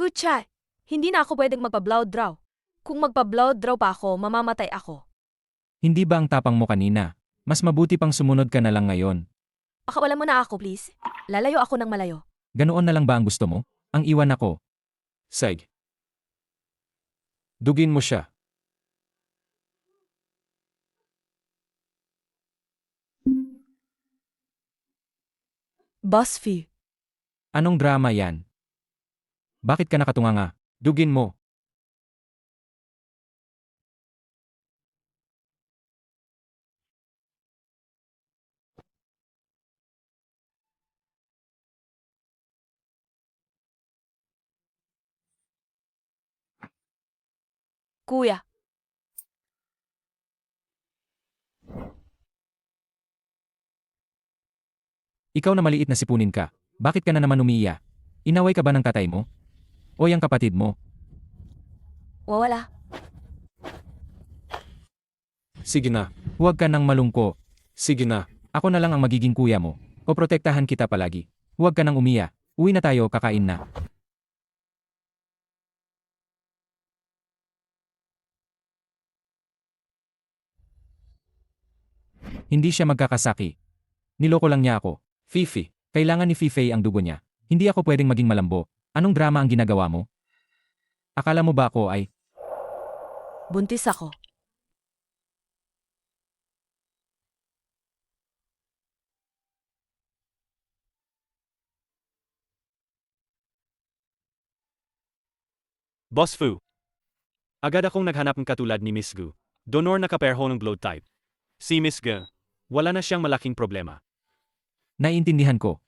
Fuchay, hindi na ako pwedeng magpa-blood draw. Kung magpa-blood draw pa ako, mamamatay ako. Hindi ba ang tapang mo kanina? Mas mabuti pang sumunod ka na lang ngayon. Pakawalan mo na ako, please. Lalayo ako ng malayo. Ganoon na lang ba ang gusto mo? Ang iwan ako. Seg. Dugin mo siya. Boss Fee. Anong drama yan? Bakit ka nakatunganga? Dugin mo. Kuya, Ikaw na maliit na sipunin ka. Bakit ka na naman umiiya? Inaway ka ba ng tatay mo? O yung kapatid mo? wawala. Sige na. Huwag ka nang malungko. Sige na. Ako na lang ang magiging kuya mo. O protektahan kita palagi. Huwag ka nang umiya. Uwi na tayo, kakain na. Hindi siya magkakasaki. Niloko lang niya ako. Fifi, kailangan ni Fifi ang dugo niya. Hindi ako pwedeng maging malambo. Anong drama ang ginagawa mo? Akala mo ba ako ay... Buntis ako. Boss Fu. Agad akong naghanap ng katulad ni Miss Gu. Donor na kaperho ng blood type. Si Miss Gu, wala na siyang malaking problema. Naiintindihan ko.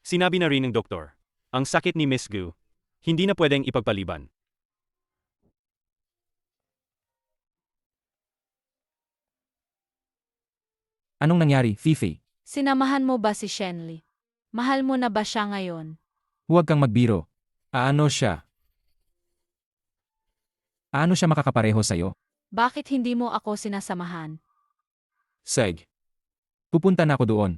Sinabi na rin ng doktor, ang sakit ni Miss Gu, hindi na pwedeng ipagpaliban. Anong nangyari, Fifi? Sinamahan mo ba si Shenli? Mahal mo na ba siya ngayon? Huwag kang magbiro. Aano siya? Aano siya makakapareho sa'yo? Bakit hindi mo ako sinasamahan? Seg. Pupunta na ako doon.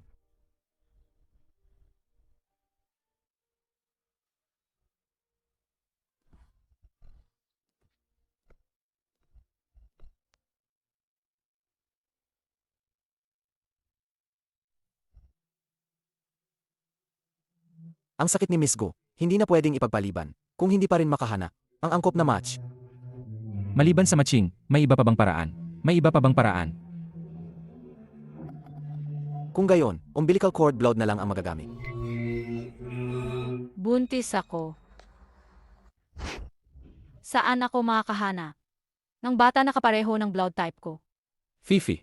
Ang sakit ni Miss Go, hindi na pwedeng ipagpaliban. Kung hindi pa rin makahana, ang angkop na match. Maliban sa matching, may iba pa bang paraan? May iba pa bang paraan? Kung gayon, umbilical cord blood na lang ang magagamit. Buntis ako. Saan ako makakahana? Ng bata na kapareho ng blood type ko. Fifi.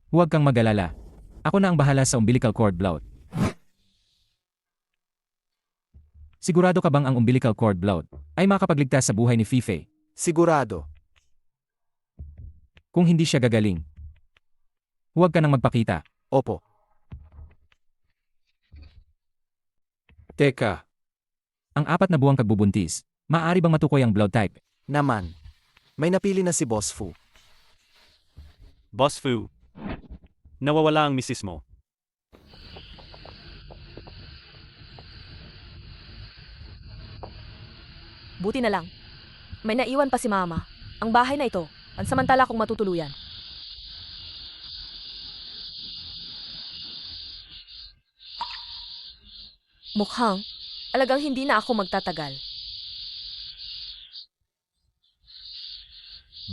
Huwag kang mag-alala. Ako na ang bahala sa umbilical cord blood. Sigurado ka bang ang umbilical cord blood ay makapagligtas sa buhay ni Fifi? Sigurado. Kung hindi siya gagaling, huwag ka nang magpakita. Opo. Teka. Ang 4 na buwang kagbubuntis, maaari bang matukoy ang blood type? Naman. May napili na si Boss Fu. Boss Fu. Nawawala ang misis mo. Buti na lang. May naiwan pa si Mama. Ang bahay na ito, pansamantala kong matutuluyan. Mukhang, alagang hindi na ako magtatagal.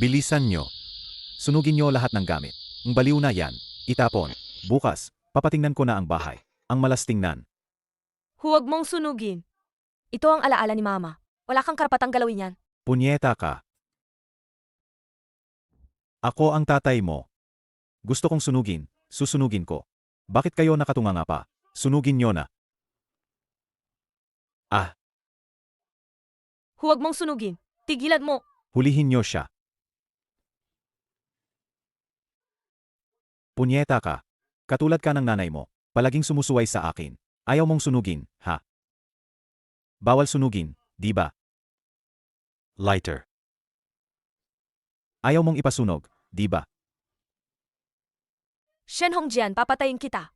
Bilisan nyo. Sunugin nyo lahat ng gamit. Ang baliw na yan, itapon. Bukas, papatingnan ko na ang bahay. Ang malas tingnan. Huwag mong sunugin. Ito ang alaala ni Mama. Wala kang karapatang galawin yan. Punyeta ka. Ako ang tatay mo. Gusto kong sunugin, susunugin ko. Bakit kayo nakatunganga pa? Sunugin nyo na. Huwag mong sunugin. Tigilan mo. Hulihin nyo siya. Punyeta ka. Katulad ka ng nanay mo. Palaging sumusuway sa akin. Ayaw mong sunugin, ha? Bawal sunugin, di ba? Lighter. Ayaw mong ipasunog, di ba? Shen Hongjian, papatayin kita.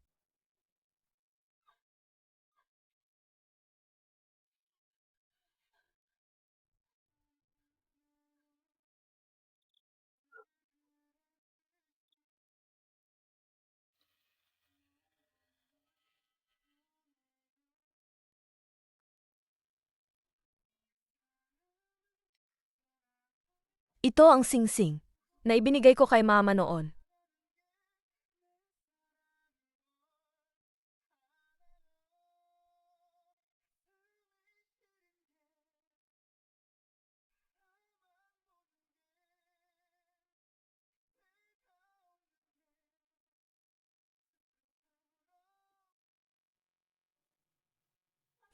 Ito ang singsing na ibinigay ko kay mama noon.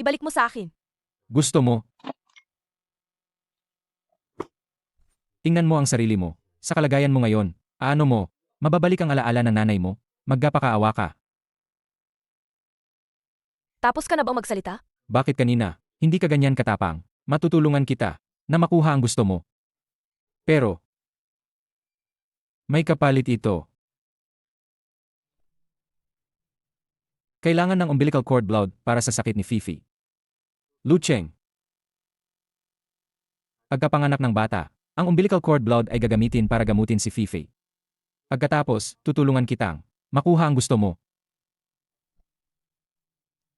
Ibalik mo sa akin. Gusto mo? Tingnan mo ang sarili mo. Sa kalagayan mo ngayon, ano mo, mababalik ang alaala ng nanay mo, magkapakaawa ka. Tapos ka na bang magsalita? Bakit kanina, hindi ka ganyan katapang? Matutulungan kita na makuha ang gusto mo. Pero, may kapalit ito. Kailangan ng umbilical cord blood para sa sakit ni Fifi. Lucheng. Pagkapanganak ng bata, ang umbilical cord blood ay gagamitin para gamutin si Fifi. Pagkatapos, tutulungan kitang makuha ang gusto mo.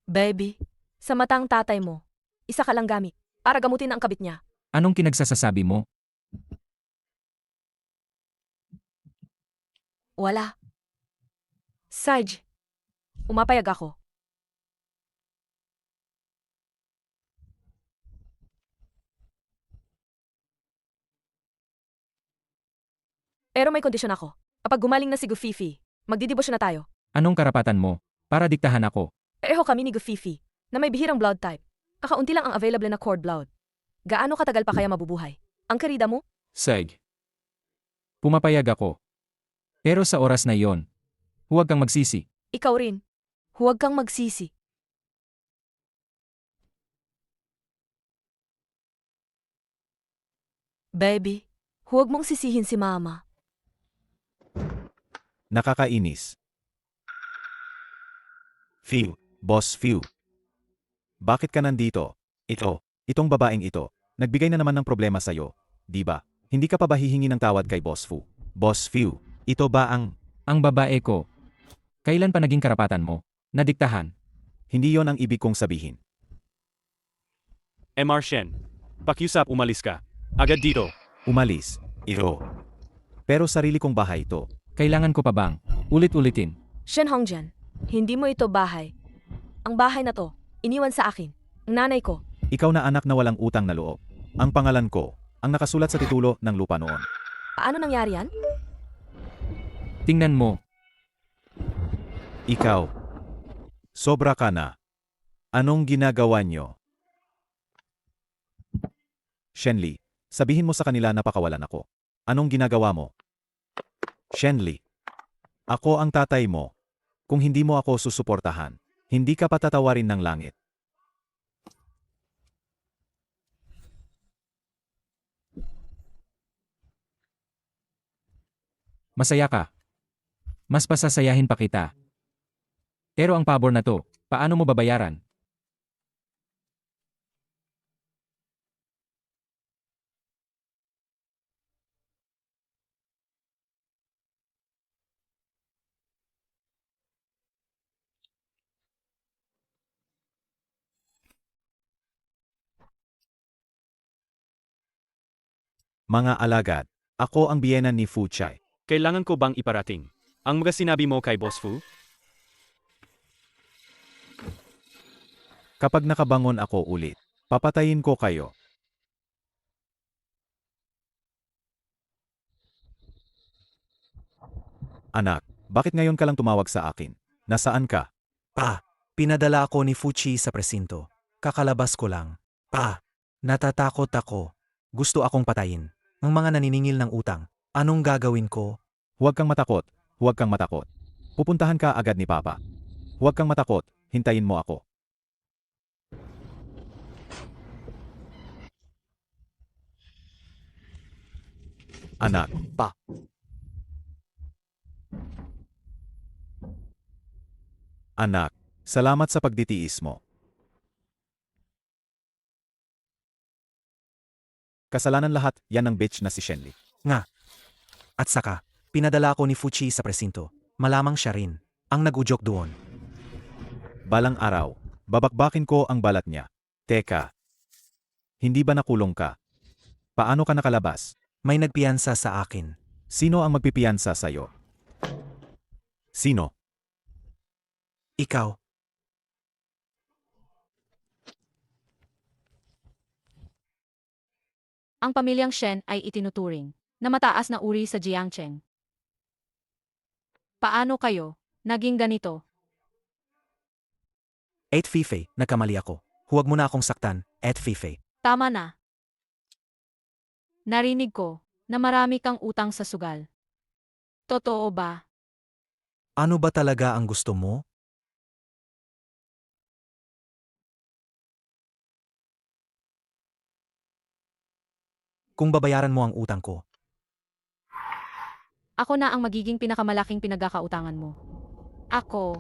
Baby, sa matang tatay mo, isa ka lang gamit para gamutin ang kabit niya. Anong kinagsasasabi mo? Wala. Sarge, umapayag ako. Pero may kondisyon ako. Kapag gumaling na si Gufifi, magdidibosyon na tayo. Anong karapatan mo para diktahan ako? Pareho kami ni Gufifi na may bihirang blood type. Kakaunti lang ang available na cord blood. Gaano katagal pa kaya mabubuhay? Ang karida mo? Seg. Pumapayag ako. Pero sa oras na iyon, huwag kang magsisi. Ikaw rin. Huwag kang magsisi. Baby, huwag mong sisihin si mama. Nakakainis. Phil, Boss Phil. Bakit ka nandito? Itong babaeng ito, nagbigay na naman ng problema sa'yo, di ba? Hindi ka pa ba hihingi ng tawad kay Boss Fu? Boss Phil, ito ba Ang babae ko. Kailan pa naging karapatan mo? Nadiktahan. Hindi yon ang ibig kong sabihin. MR Shen. Pakiusap umalis ka. Agad dito. Umalis. Pero sarili kong bahay ito. Kailangan ko pa bang ulit-ulitin? Shen Hongjian, hindi mo ito bahay. Ang bahay na to, iniwan sa akin. Ang nanay ko. Ikaw na anak na walang utang na loob. Ang pangalan ko, ang nakasulat sa titulo ng lupa noon. Paano nangyari yan? Tingnan mo. Ikaw. Sobra ka na. Anong ginagawa nyo? Shenli, sabihin mo sa kanila na pakawalan ako. Anong ginagawa mo? Shenli. Ako ang tatay mo. Kung hindi mo ako susuportahan, hindi ka patatawarin ng langit. Masaya ka. Mas pasasayahin pa kita. Pero ang pabor na to, paano mo babayaran? Mga alagad, ako ang biyena ni Fu Chai. Kailangan ko bang iparating ang mga sinabi mo kay Boss Fu? Kapag nakabangon ako ulit, papatayin ko kayo. Anak, bakit ngayon ka lang tumawag sa akin? Nasaan ka? Pa, pinadala ako ni Fuchi sa presinto. Kakalabas ko lang. Pa, natatakot ako. Gusto akong patayin. Ang mga naniningil ng utang. Anong gagawin ko? Huwag kang matakot. Huwag kang matakot. Pupuntahan ka agad ni Papa. Huwag kang matakot. Hintayin mo ako. Anak, Pa. Anak, salamat sa pagditiis mo. Kasalanan lahat, yan ng bitch na si Shenli. At saka, pinadala ako ni Fuchi sa presinto. Malamang siya rin ang nag-udyok doon. Balang araw, babakbakin ko ang balat niya. Teka, hindi ba nakulong ka? Paano ka nakalabas? May nagpiyansa sa akin. Sino ang magpipiyansa sa'yo? Sino? Ikaw. Ang pamilyang Shen ay itinuturing na mataas na uri sa Jiangcheng. Paano kayo naging ganito? 8 Fifei, nagkamali ako. Huwag mo na akong saktan, 8 Fifei. Tama na. Narinig ko na marami kang utang sa sugal. Totoo ba? Ano ba talaga ang gusto mo? Kung babayaran mo ang utang ko, Ako na ang magiging pinakamalaking pinagkakautangan mo. Ako.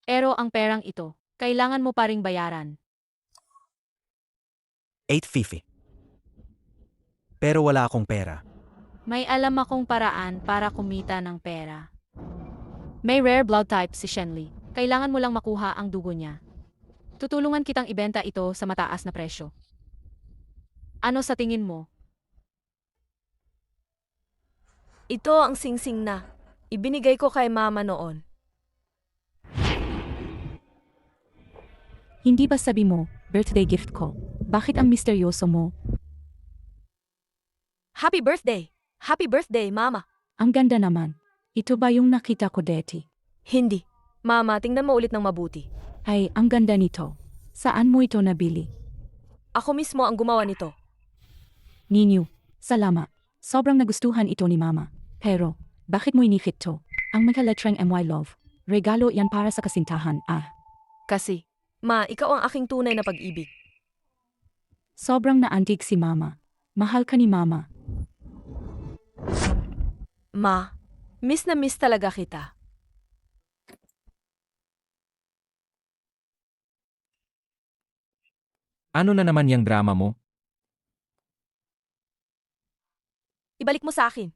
Pero ang perang ito, kailangan mo pa ring bayaran. 8 Fifei. Pero wala akong pera. May alam akong paraan para kumita ng pera. May rare blood type si Shenli. Kailangan mo lang makuha ang dugo niya. Tutulungan kitang ibenta ito sa mataas na presyo. Ano sa tingin mo? Ito ang singsing na. Ibinigay ko kay mama noon. Hindi ba sabi mo, birthday gift ko? Bakit ang misteryoso mo? Happy birthday! Happy birthday, mama! Ang ganda naman. Ito ba yung nakita ko dati? Hindi. Mama, tingnan mo ulit ng mabuti. Ay, ang ganda nito. Saan mo ito nabili? Ako mismo ang gumawa nito. Ninyo, salamat. Sobrang nagustuhan ito ni Mama. Pero, bakit mo inifit to? Ang magkalatrang MY Love. Regalo yan para sa kasintahan, Kasi, ma, ikaw ang aking tunay na pag-ibig. Sobrang naantig si Mama. Mahal ka ni Mama. Ma, miss na miss talaga kita. Ano na naman yung drama mo? Ibalik mo sa akin.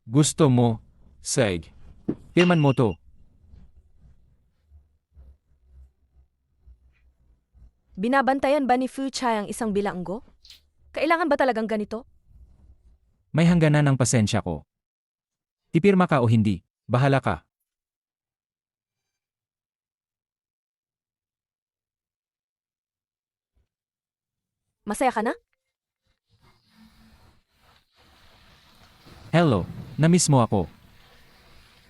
Gusto mo, Seg. Pirman mo to. Binabantayan ba ni Fu Chai ang isang bilanggo? Kailangan ba talagang ganito? May hangganan ang pasensya ko. Tipirma ka o hindi, bahala ka. Masaya ka na? Hello, na-miss mo ako.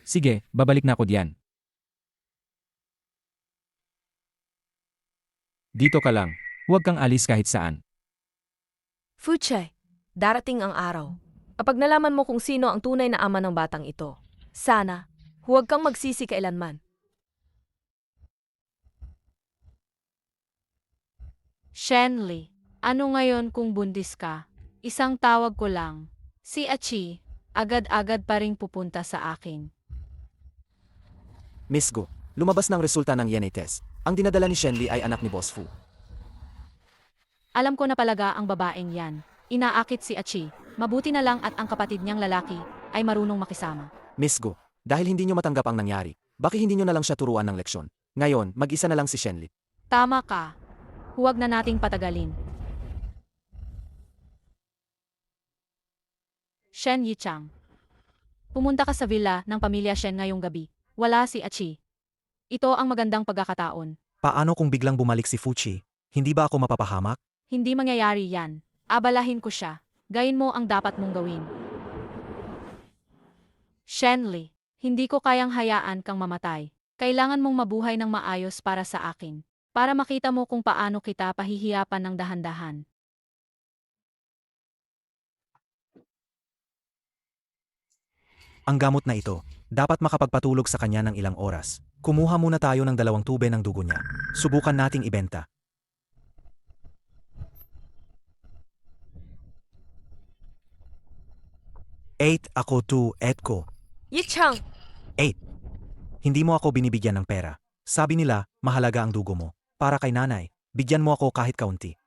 Sige, babalik na ako diyan. Dito ka lang, huwag kang alis kahit saan. Fu Chai, darating ang araw. Kapag nalaman mo kung sino ang tunay na ama ng batang ito, sana, huwag kang magsisi kailanman. Shenli, ano ngayon kung buntis ka? Isang tawag ko lang. Si Achi, agad-agad pa ring pupunta sa akin. Miss Go, lumabas ng resulta ng DNA test. Ang dinadala ni Shenli ay anak ni Boss Fu. Alam ko na palaga ang babaeng yan. Inaakit si Achi. Mabuti na lang at ang kapatid niyang lalaki ay marunong makisama. Miss Go, dahil hindi nyo matanggap ang nangyari, bakit hindi nyo na lang siya turuan ng leksyon? Ngayon, mag-isa na lang si Shenli. Tama ka. Huwag na nating patagalin. Shen Yichang. Pumunta ka sa villa ng pamilya Shen ngayong gabi. Wala si Achi. Ito ang magandang pagkakataon. paano kung biglang bumalik si Fuchi? Hindi ba ako mapapahamak? Hindi mangyayari yan. Abalahin ko siya. Gawin mo ang dapat mong gawin. Shenli, hindi ko kayang hayaan kang mamatay. Kailangan mong mabuhay ng maayos para sa akin. Para makita mo kung paano kita pahihiyapan ng dahan-dahan. Ang gamot na ito, dapat makapagpatulog sa kanya ng ilang oras. Kumuha muna tayo ng 2 tube ng dugo niya. Subukan nating ibenta. Eight ako 2 ko. Yichang! 8. Hindi mo ako binibigyan ng pera. Sabi nila, mahalaga ang dugo mo. Para kay nanay, bigyan mo ako kahit kaunti.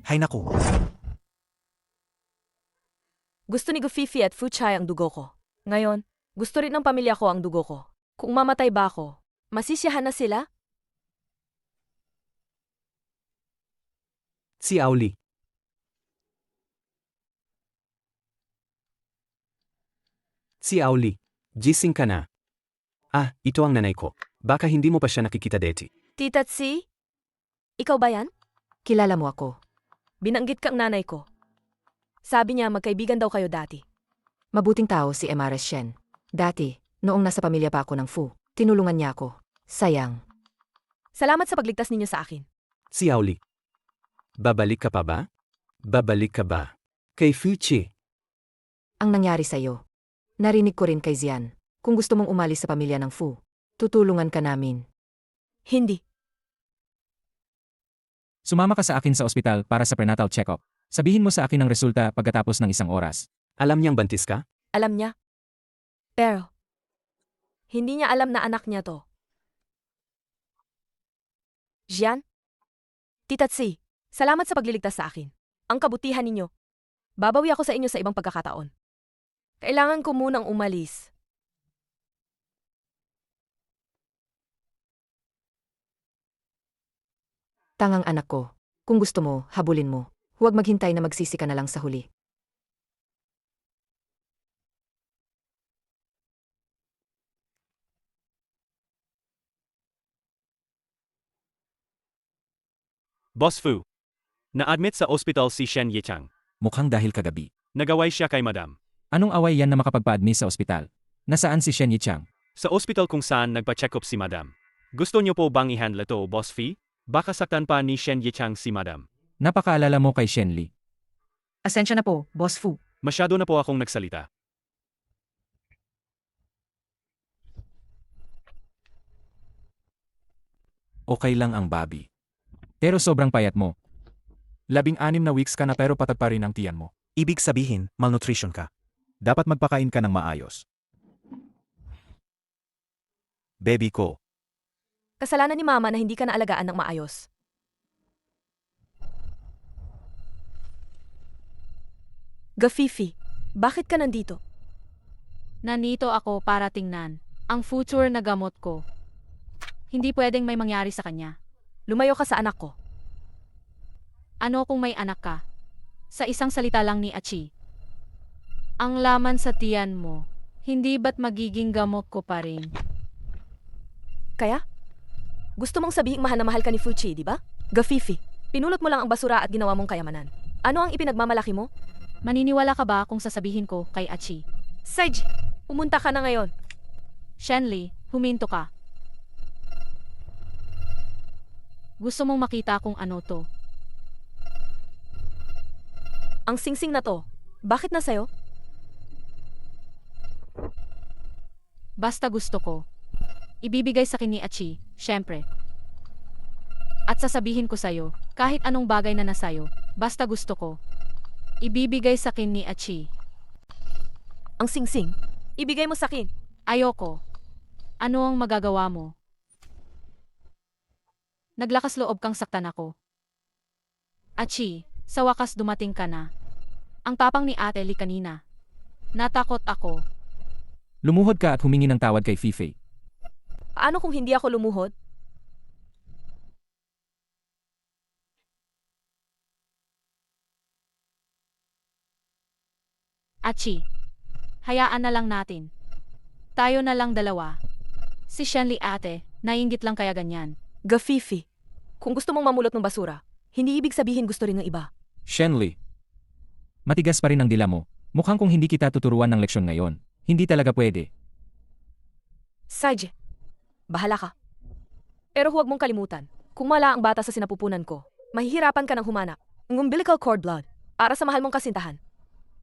Hay naku. Gusto ni Gufifi at Fuchai ang dugo ko. Ngayon, gusto rin ng pamilya ko ang dugo ko. Kung mamatay ba ako, masisiyahan na sila? Si Auli. Si Auli. Gising ka na. Ah, ito ang nanay ko. Baka hindi mo pa siya nakikita deti. Tita Tsi? Ikaw ba yan? Kilala mo ako. Binanggit kang nanay ko. Sabi niya magkaibigan daw kayo dati. Mabuting tao si Emares Shen. Dati, noong nasa pamilya pa ako ng Fu, tinulungan niya ako. Sayang. Salamat sa pagligtas ninyo sa akin. Si Auli. Babalik ka pa ba? Babalik ka ba? Kay Fuchi. Ang nangyari sa'yo. Narinig ko rin kay Zian. Kung gusto mong umalis sa pamilya ng Fu, tutulungan ka namin. Hindi. Sumama ka sa akin sa ospital para sa prenatal check-up. Sabihin mo sa akin ang resulta pagkatapos ng 1 oras. Alam niyang bantis ka? Alam niya. Pero, hindi niya alam na anak niya to. Jian? Tita Tsi, salamat sa pagliligtas sa akin. Ang kabutihan ninyo. Babawi ako sa inyo sa ibang pagkakataon. Kailangan ko munang umalis. Tangang anak ko. Kung gusto mo, habulin mo. Huwag maghintay na magsisi ka na lang sa huli. Boss Fu. Na-admit sa ospital si Shen Yichang. Mukhang dahil kagabi. Nagaway siya kay Madam. Anong away yan na makapagpa-admit sa ospital? Nasaan si Shen Yichang? Sa ospital kung saan nagpa-check up si Madam. Gusto niyo po bang i-handle to, Boss Fee? Baka saktan pa ni Shen Yichang si Madam. Napakaalala mo kay Shenli. Asensya na po, Boss Fu. Masyado na po akong nagsalita. Okay lang ang Bobby. Pero sobrang payat mo. 16 na weeks ka na pero patag pa rin ang tiyan mo. Ibig sabihin, malnutrition ka. Dapat magpakain ka ng maayos. Baby ko, Kasalanan ni Mama na hindi ka naalagaan ng maayos. Gafifi, bakit ka nandito? Nandito ako para tingnan ang future na gamot ko. Hindi pwedeng may mangyari sa kanya. Lumayo ka sa anak ko. Ano kung may anak ka? Sa isang salita lang ni Achi. Ang laman sa tiyan mo, hindi ba't magiging gamot ko pa rin? Kaya? Gusto mong sabihing mahal na mahal ka ni Fuchi, di ba? Gafifi, pinulot mo lang ang basura at ginawa mong kayamanan. Ano ang ipinagmamalaki mo? Maniniwala ka ba kung sasabihin ko kay Achi? Sage, pumunta ka na ngayon. Shenli, huminto ka. Gusto mong makita kung ano to. Ang singsing na to, bakit na sa'yo? Basta gusto ko. Ibibigay sa akin ni Achi, syempre. At sasabihin ko sa'yo, kahit anong bagay na nasayo, basta gusto ko. Ibibigay sa akin ni Achi. Ang singsing, ibigay mo sa akin. Ayoko. Ano ang magagawa mo? Naglakas loob kang saktan ako. Achi, sa wakas dumating ka na. Ang tapang ni Ate Li kanina. Natakot ako. Lumuhod ka at humingi ng tawad kay Fifi. Paano kung hindi ako lumuhod? Achi, hayaan na lang natin. Tayo na lang dalawa. Si Shenli ate, naiinggit lang kaya ganyan. Gafifi, kung gusto mong mamulot ng basura, hindi ibig sabihin gusto rin ng iba. Shenli. Matigas pa rin ang dila mo. Mukhang kung hindi kita tuturuan ng leksyon ngayon, hindi talaga pwede. Sage, bahala ka. Pero huwag mong kalimutan, kung wala ang bata sa sinapupunan ko, mahihirapan ka ng humanap ng umbilical cord blood para sa mahal mong kasintahan.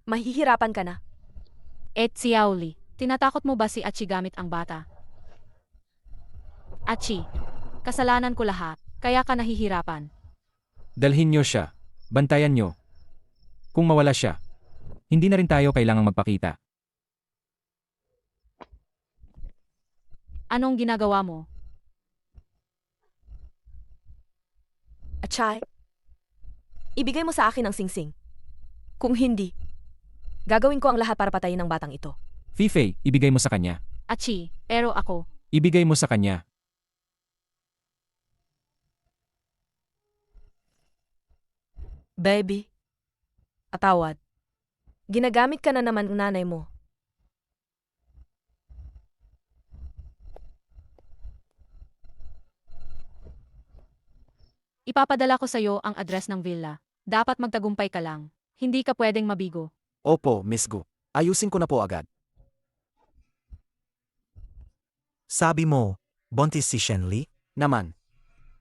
Mahihirapan ka na. Et Xiaoli, tinatakot mo ba si Achi gamit ang bata? Achi, kasalanan ko lahat, kaya ka nahihirapan. Dalhin niyo siya. Bantayan niyo. Kung mawala siya, hindi na rin tayo kailangang magpakita. Anong ginagawa mo? Achay, ibigay mo sa akin ang singsing. Kung hindi, Gagawin ko ang lahat para patayin ang batang ito. Fifi, ibigay mo sa kanya. Achi, pero ako. Ibigay mo sa kanya. Baby. Atawad. Ginagamit ka na naman ng nanay mo. Ipapadala ko sa'yo ang address ng villa. Dapat magtagumpay ka lang. Hindi ka pwedeng mabigo. Opo, Miss Gu. Ayusin ko na po agad. Sabi mo, buntis si Shenli? Naman.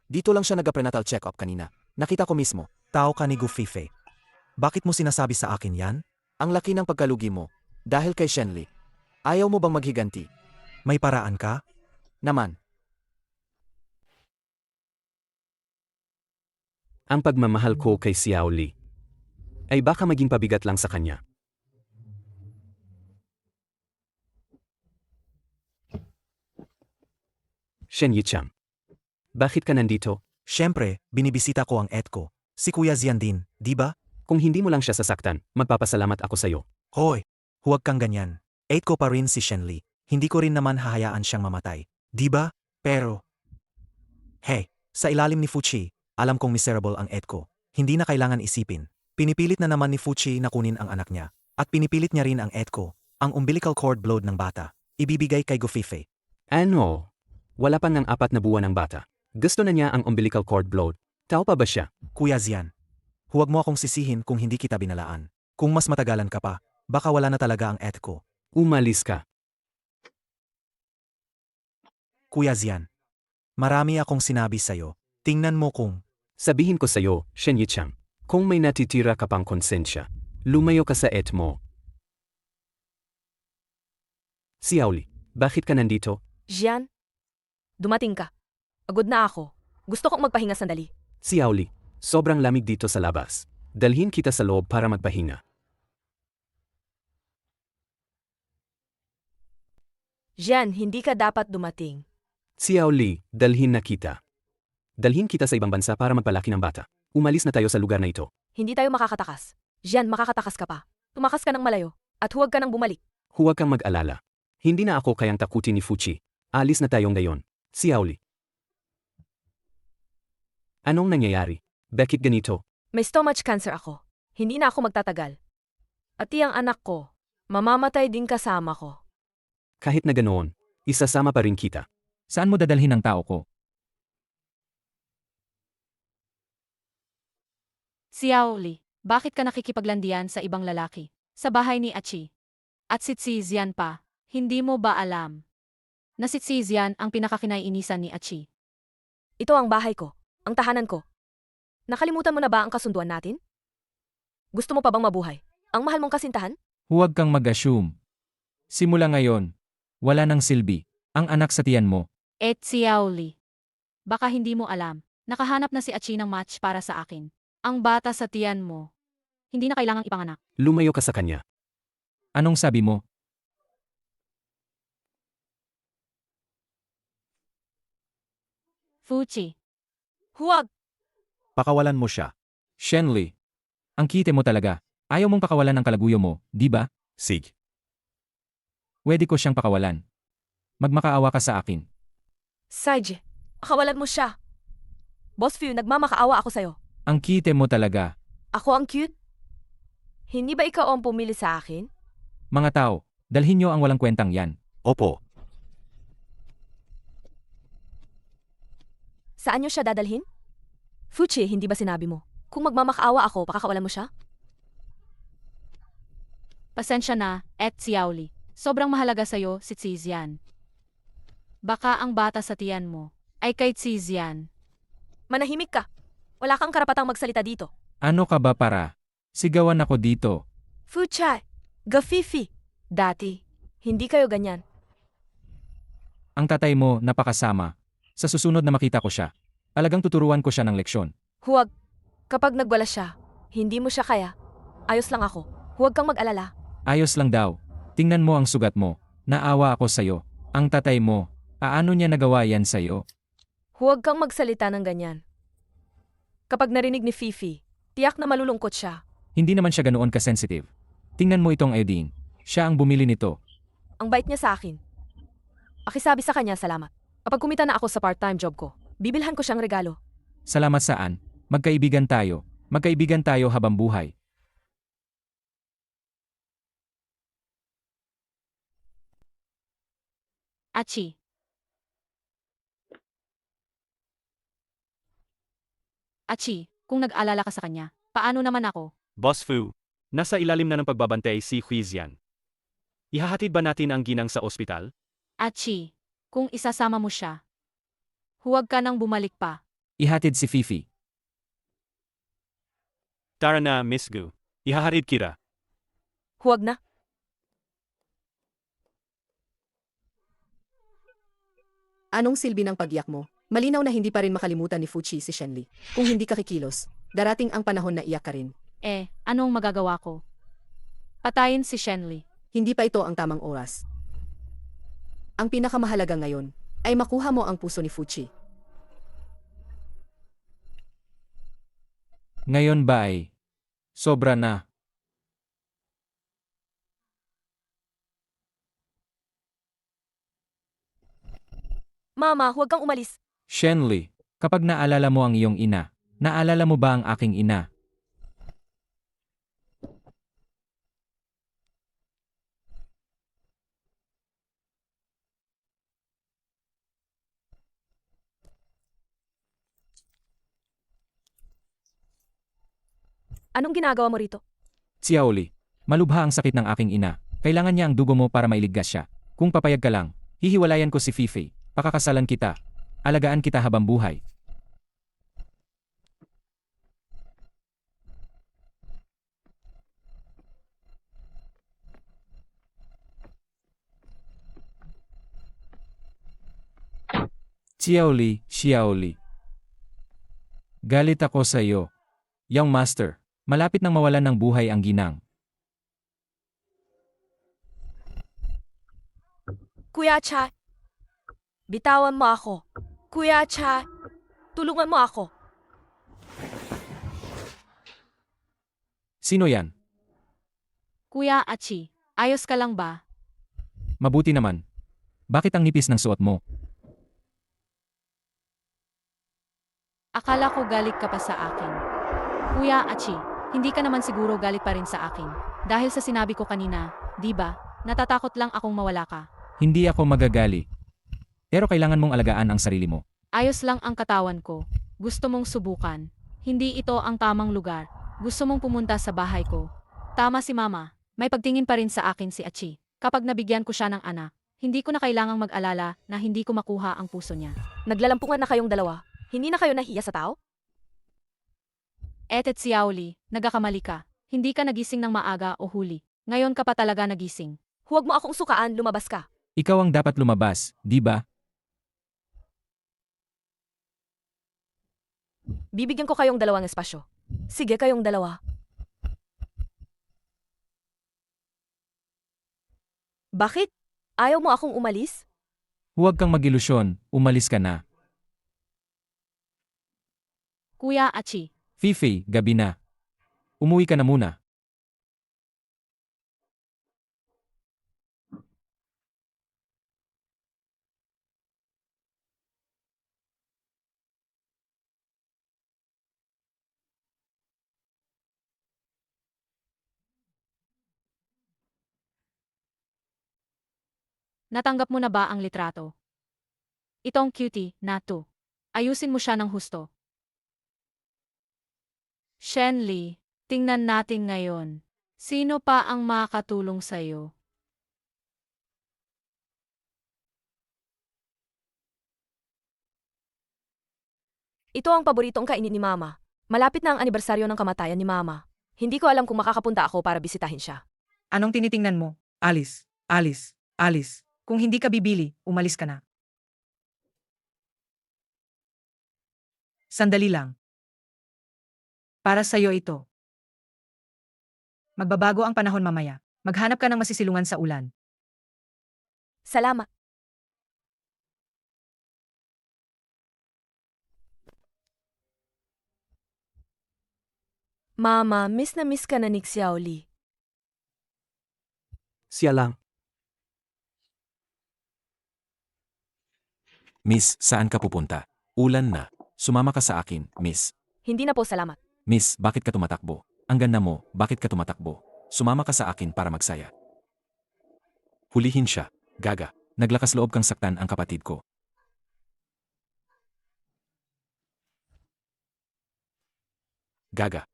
Dito lang siya nag-prenatal check-up kanina. Nakita ko mismo. Tao ka ni Gu Fife. Bakit mo sinasabi sa akin yan? Ang laki ng pagkalugi mo. Dahil kay Shenli. Ayaw mo bang maghiganti? May paraan ka? Naman. Ang pagmamahal ko kay Xiao Li ay baka maging pabigat lang sa kanya. Shen Yichang, bakit ka nandito? Siyempre, binibisita ko ang et ko. Si Kuya Zian din, di ba? Kung hindi mo lang siya sasaktan, magpapasalamat ako sa'yo. Hoy, huwag kang ganyan. Et ko pa rin si Shenli. Hindi ko rin naman hahayaan siyang mamatay. Di ba? Pero... Hey, sa ilalim ni Fuchi, alam kong miserable ang et ko. Hindi na kailangan isipin. Pinipilit na naman ni Fuchi na kunin ang anak niya. At pinipilit niya rin ang et ko, ang umbilical cord blood ng bata. Ibibigay kay Gufife. Ano? Wala pa ng 4 na buwan ng bata. Gusto na niya ang umbilical cord blood. Tao pa ba siya? Kuya Zian, huwag mo akong sisihin kung hindi kita binalaan. Kung mas matagalan ka pa, baka wala na talaga ang et ko. Umalis ka. Kuya Zian, marami akong sinabi sa'yo. Tingnan mo kung... Sabihin ko sa'yo, Shen Yichang, kung may natitira ka pang konsensya, lumayo ka sa et mo. Xiao Li, bakit ka nandito? Jian, dumating ka. Pagod na ako. Gusto kong magpahinga sandali. Xiao Li, sobrang lamig dito sa labas. Dalhin kita sa loob para magpahinga. Jian, hindi ka dapat dumating. Xiao Li, dalhin na kita. Dalhin kita sa ibang bansa para magpalaki ng bata. Umalis na tayo sa lugar na ito. Hindi tayo makakatakas. Jian, makakatakas ka pa. Tumakas ka ng malayo. At huwag ka nang bumalik. Huwag kang mag-alala. Hindi na ako kayang takutin ni Fuchi. Alis na tayo ngayon. Xiao Li. Anong nangyayari? Bakit ganito? May stomach cancer ako. Hindi na ako magtatagal. At iyang anak ko, mamamatay din kasama ko. Kahit na ganoon, isasama pa rin kita. Saan mo dadalhin ang tao ko? Xiao Li, bakit ka nakikipaglandian sa ibang lalaki? Sa bahay ni Achi. At si Zian pa, hindi mo ba alam? Na si Zian ang pinakakinaiinisan ni Achi. Ito ang bahay ko. Ang tahanan ko. Nakalimutan mo na ba ang kasunduan natin? Gusto mo pa bang mabuhay? Ang mahal mong kasintahan? Huwag kang mag-assume. Simula ngayon, wala nang silbi ang anak sa tiyan mo. Xiao Li, baka hindi mo alam, nakahanap na si Achi ng match para sa akin. Ang bata sa tiyan mo, hindi na kailangang ipanganak. Lumayo ka sa kanya. Anong sabi mo? Fuchi, Huwag! Pakawalan mo siya. Shenli, ang kite mo talaga. Ayaw mong pakawalan ang kalaguyo mo, di ba? Sig. Pwede ko siyang pakawalan. Magmakaawa ka sa akin. Saje, kawalan mo siya. Boss Fu, nagmamakaawa ako sa'yo. Ang kite mo talaga. Ako ang cute? Hindi ba ikaw ang pumili sa akin? Mga tao, dalhin niyo ang walang kwentang yan. Opo. Saan niyo siya dadalhin? Fuchi, hindi ba sinabi mo? Kung magmamakaawa ako, pakakawalan mo siya? pasensya na, Xiao Li. Sobrang mahalaga sa'yo si Zian. Baka ang bata sa tiyan mo ay kay Zian. Manahimik ka. Wala kang karapatang magsalita dito. Ano ka ba para? Sigawan ako dito. Fuchay, Gafifi. Dati, hindi kayo ganyan. Ang tatay mo napakasama. Sa susunod na makita ko siya, alagang tuturuan ko siya ng leksyon. Huwag. Kapag nagwala siya, hindi mo siya kaya. Ayos lang ako. Huwag kang mag-alala. Ayos lang daw. Tingnan mo ang sugat mo. Naawa ako sa'yo. Ang tatay mo, paano niya nagawa yan sa'yo? Huwag kang magsalita ng ganyan. Kapag narinig ni Fifi, tiyak na malulungkot siya. Hindi naman siya ganoon ka-sensitive. Tingnan mo itong Eudine. Siya ang bumili nito. Ang bait niya sa akin. Pakisabi sa kanya salamat. Kapag kumita na ako sa part-time job ko, bibilhan ko siyang regalo. Salamat saan. Magkaibigan tayo. Magkaibigan tayo habang buhay. Achi. Achi, kung nag-alala ka sa kanya, paano naman ako? Boss Fu, nasa ilalim na ng pagbabantay si Huizian. Ihahatid ba natin ang ginang sa ospital? Achi, kung isasama mo siya, huwag ka nang bumalik pa. Ihatid si Fifi. Tara na, Miss Gu. Ihahatid kita. Huwag na. Anong silbi ng pagyak mo? Malinaw na hindi pa rin makalimutan ni Fuchi si Shenli. Kung hindi ka kikilos, darating ang panahon na iyak ka rin. Anong magagawa ko? Patayin si Shenli. Hindi pa ito ang tamang oras. Ang pinakamahalaga ngayon ay makuha mo ang puso ni Fuchi. Ngayon ba ay sobra na? Mama, huwag kang umalis. Shenli, kapag naalala mo ang iyong ina, naalala mo ba ang aking ina? Anong ginagawa mo rito? Xiaoli, malubha ang sakit ng aking ina. Kailangan niya ang dugo mo para mailigtas siya. Kung papayag ka lang, hihiwalayan ko si Fifi. Pakakasalan kita. Alagaan kita habang buhay. Xiaoli. Galit ako sa iyo. Young Master, malapit nang mawalan ng buhay ang ginang. Kuya Cha, bitawan mo ako. Kuya Cha, tulungan mo ako. Sino yan? Kuya Achi, ayos ka lang ba? Mabuti naman. Bakit ang nipis ng suot mo? Akala ko galit ka pa sa akin. Kuya Achi, hindi ka naman siguro galit pa rin sa akin. Dahil sa sinabi ko kanina, di ba? Natatakot lang akong mawala ka. Hindi ako magagali. Pero kailangan mong alagaan ang sarili mo. Ayos lang ang katawan ko. Gusto mong subukan. Hindi ito ang tamang lugar. Gusto mong pumunta sa bahay ko. Tama si Mama. May pagtingin pa rin sa akin si Achi. Kapag nabigyan ko siya ng anak, hindi ko na kailangang mag-alala na hindi ko makuha ang puso niya. Naglalampungan na kayong dalawa. Hindi na kayo nahiya sa tao? Etet Xiaoli, nagakamali ka. Hindi ka nagising ng maaga o huli. Ngayon ka pa talaga nagising. Huwag mo akong sukaan, lumabas ka. Ikaw ang dapat lumabas, di ba? Bibigyan ko kayong dalawang espasyo. Sige kayong dalawa. Bakit? Ayaw mo akong umalis? Huwag kang mag-ilusyon, umalis ka na. Kuya Achi, Fifi, gabi na. Umuwi ka na muna. natanggap mo na ba ang litrato? Itong cutie na to. Ayusin mo siya ng husto. Shenli, tingnan natin ngayon. Sino pa ang makakatulong sa'yo? Ito ang paboritong kainin ni Mama. Malapit na ang anibersaryo ng kamatayan ni Mama. Hindi ko alam kung makakapunta ako para bisitahin siya. Anong tinitingnan mo? Alice, Alice, Alice. Kung hindi ka bibili, umalis ka na. Sandali lang. Para sa'yo ito. Magbabago ang panahon mamaya. Maghanap ka ng masisilungan sa ulan. Salamat. Mama, miss na miss ka na ni Xiaoli. Siya lang. Miss, saan ka pupunta? Ulan na. Sumama ka sa akin, Miss. Hindi na po, salamat. Miss, bakit ka tumatakbo? Ang ganda mo, bakit ka tumatakbo? Sumama ka sa akin para magsaya. Hulihin siya. Gaga. Naglakas loob kang saktan ang kapatid ko. Gaga.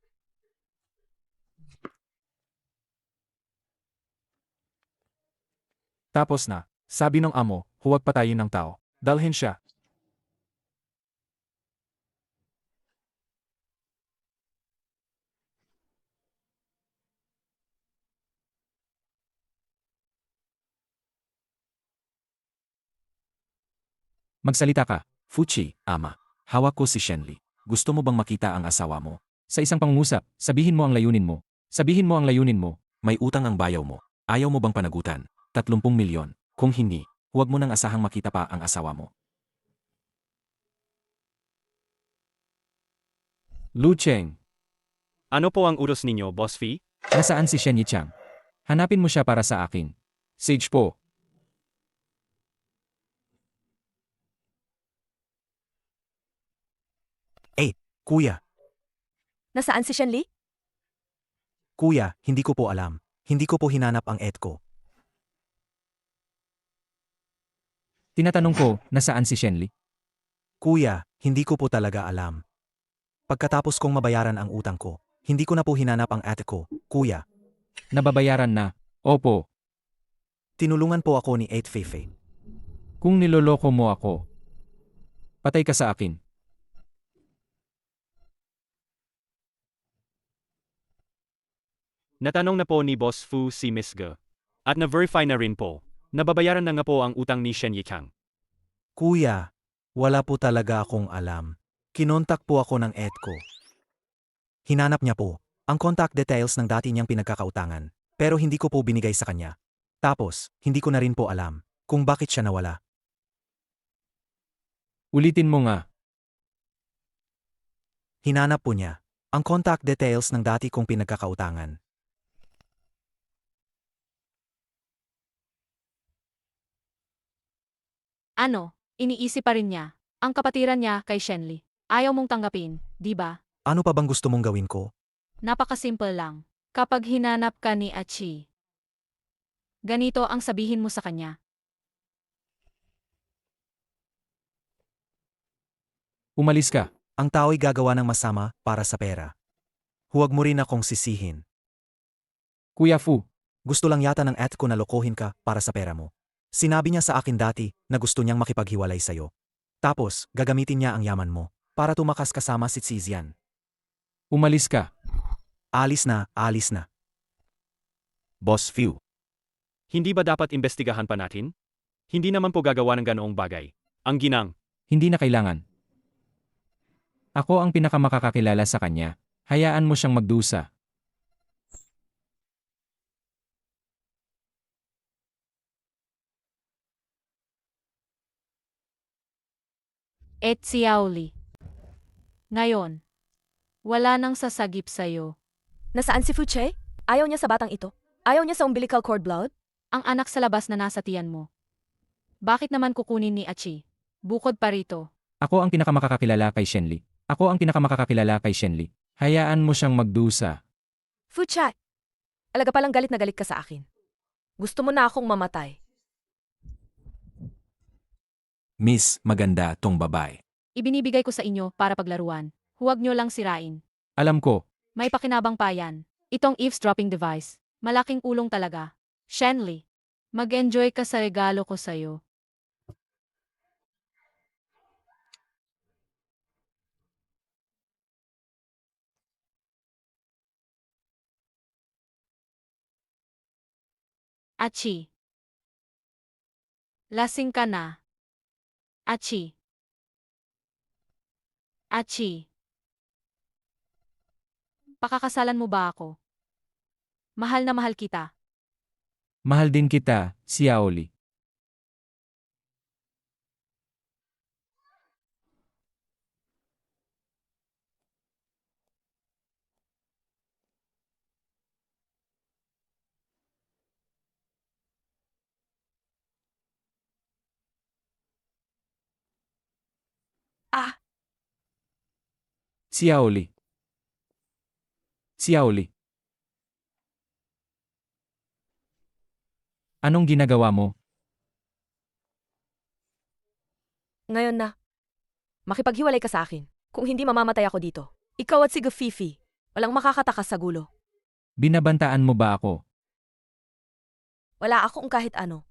Tapos na, sabi ng amo, huwag patayin ng tao. Dalhin siya. Magsalita ka. Fuchi, ama. Hawak ko si Shenli. Gusto mo bang makita ang asawa mo? Sa isang pangungusap, sabihin mo ang layunin mo. Sabihin mo ang layunin mo. May utang ang bayaw mo. Ayaw mo bang panagutan? 30 milyon. Kung hindi, huwag mo nang asahang makita pa ang asawa mo. Lu Cheng, Ano po ang utos ninyo, Boss Fee? nasaan si Shen Yichang? Hanapin mo siya para sa akin. Sage po. Kuya, Nasaan si Shenli? kuya, hindi ko po alam. Hindi ko po hinanap ang ko. Tinatanong ko, nasaan si Shenli? Kuya, hindi ko po talaga alam. Pagkatapos kong mabayaran ang utang ko, hindi ko na po hinanap ang ko, kuya. Nababayaran na. Opo. Tinulungan po ako ni Feifei. Kung niloloko mo ako, patay ka sa akin. Natanong na po ni Boss Fu si Miss Ge. At na-verify na rin po. Nababayaran na nga po ang utang ni Shen Yikang. Kuya, wala po talaga akong alam. Kinontak po ako ng ko. Hinanap niya po ang contact details ng dati niyang pinagkakautangan, pero hindi ko po binigay sa kanya. Tapos, hindi ko na rin po alam kung bakit siya nawala. Ulitin mo nga. Hinanap po niya ang contact details ng dati kong pinagkakautangan. Ano, iniisip pa rin niya. Ang kapatiran niya kay Shenli. Ayaw mong tanggapin, di ba? Ano pa bang gusto mong gawin ko? Napakasimple lang. Kapag hinanap ka ni Achi, ganito ang sabihin mo sa kanya. Umalis ka. Ang tao'y gagawa ng masama para sa pera. Huwag mo rin akong sisihin. Kuya Fu, Gusto lang yata ng ko na lokohin ka para sa pera mo. Sinabi niya sa akin dati na gusto niyang makipaghiwalay sa'yo. Tapos, gagamitin niya ang yaman mo para tumakas kasama si Xizian. umalis ka. Alis na, alis na. Boss Few. Hindi ba dapat imbestigahan pa natin? Hindi naman po gagawa ng ganoong bagay. Ang ginang. Hindi na kailangan. Ako ang pinakamakakakilala sa kanya. Hayaan mo siyang magdusa. Et Xiaoli. Ngayon, wala nang sasagip sa'yo. Nasaan si Fuche? Ayaw niya sa batang ito. Ayaw niya sa umbilical cord blood? Ang anak sa labas na nasa tiyan mo. Bakit naman kukunin ni Achi? Bukod pa rito. Ako ang pinakamakakakilala kay Shenli. Ako ang pinakamakakakilala kay Shenli. Hayaan mo siyang magdusa. Fuche! Alaga palang galit na galit ka sa akin. Gusto mo na akong mamatay. Miss, maganda tong babae. Ibinibigay ko sa inyo para paglaruan. Huwag nyo lang sirain. Alam ko, May pakinabang pa yan. Itong eavesdropping device. Malaking ulong talaga. Shenli, mag-enjoy ka sa regalo ko sa'yo. Achi. Lasing ka na. Achi. Achi. Pakakasalan mo ba ako? Mahal na mahal kita. mahal din kita, Xiaoli. Si Aoli. Si Aoli. Anong ginagawa mo? Ngayon na. Makipaghiwalay ka sa akin. Kung hindi mamamatay ako dito. Ikaw at si Fifi. Walang makakatakas sa gulo. Binabantaan mo ba ako? Wala akong kahit ano.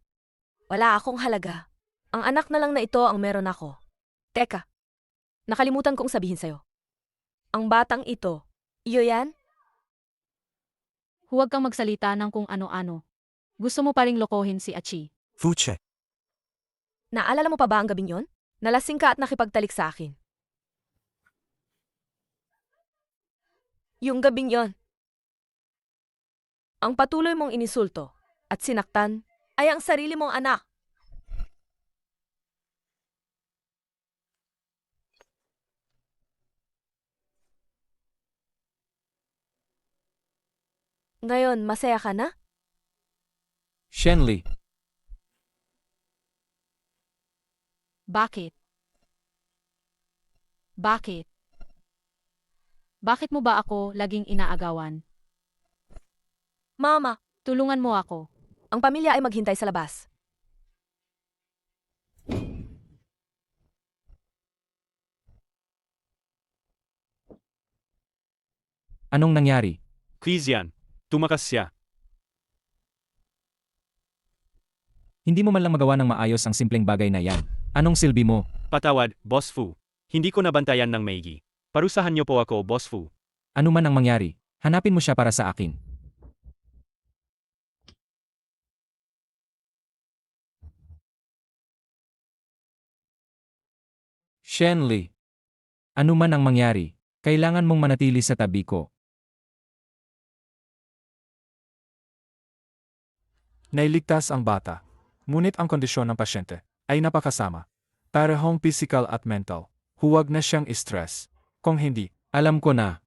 Wala akong halaga. Ang anak na lang na ito ang meron ako. Teka. Nakalimutan kong sabihin sa'yo. Ang batang ito, iyo yan? Huwag kang magsalita ng kung ano-ano. Gusto mo pa ring lokohin si Achi. Fuche. Naalala mo pa ba ang gabing yon? Nalasing ka at nakipagtalik sa akin. Yung gabing yon. Ang patuloy mong inisulto at sinaktan ay ang sarili mong anak. Ngayon, masaya ka na? Shenli. Bakit? Bakit? Bakit mo ba ako laging inaagawan? Mama, Tulungan mo ako. ang pamilya ay maghintay sa labas. Anong nangyari? Quizian. Tumakas siya. Hindi mo man lang magawa ng maayos ang simpleng bagay na yan. Anong silbi mo? Patawad, Boss Fu. Hindi ko nabantayan ng maigi. Parusahan niyo po ako, Boss Fu. Ano man ang mangyari, hanapin mo siya para sa akin. Shenli. Ano man ang mangyari, kailangan mong manatili sa tabi ko. Nailigtas ang bata. Ngunit ang kondisyon ng pasyente ay napakasama. Parehong physical at mental. Huwag na siyang stress. Kung hindi, Alam ko na.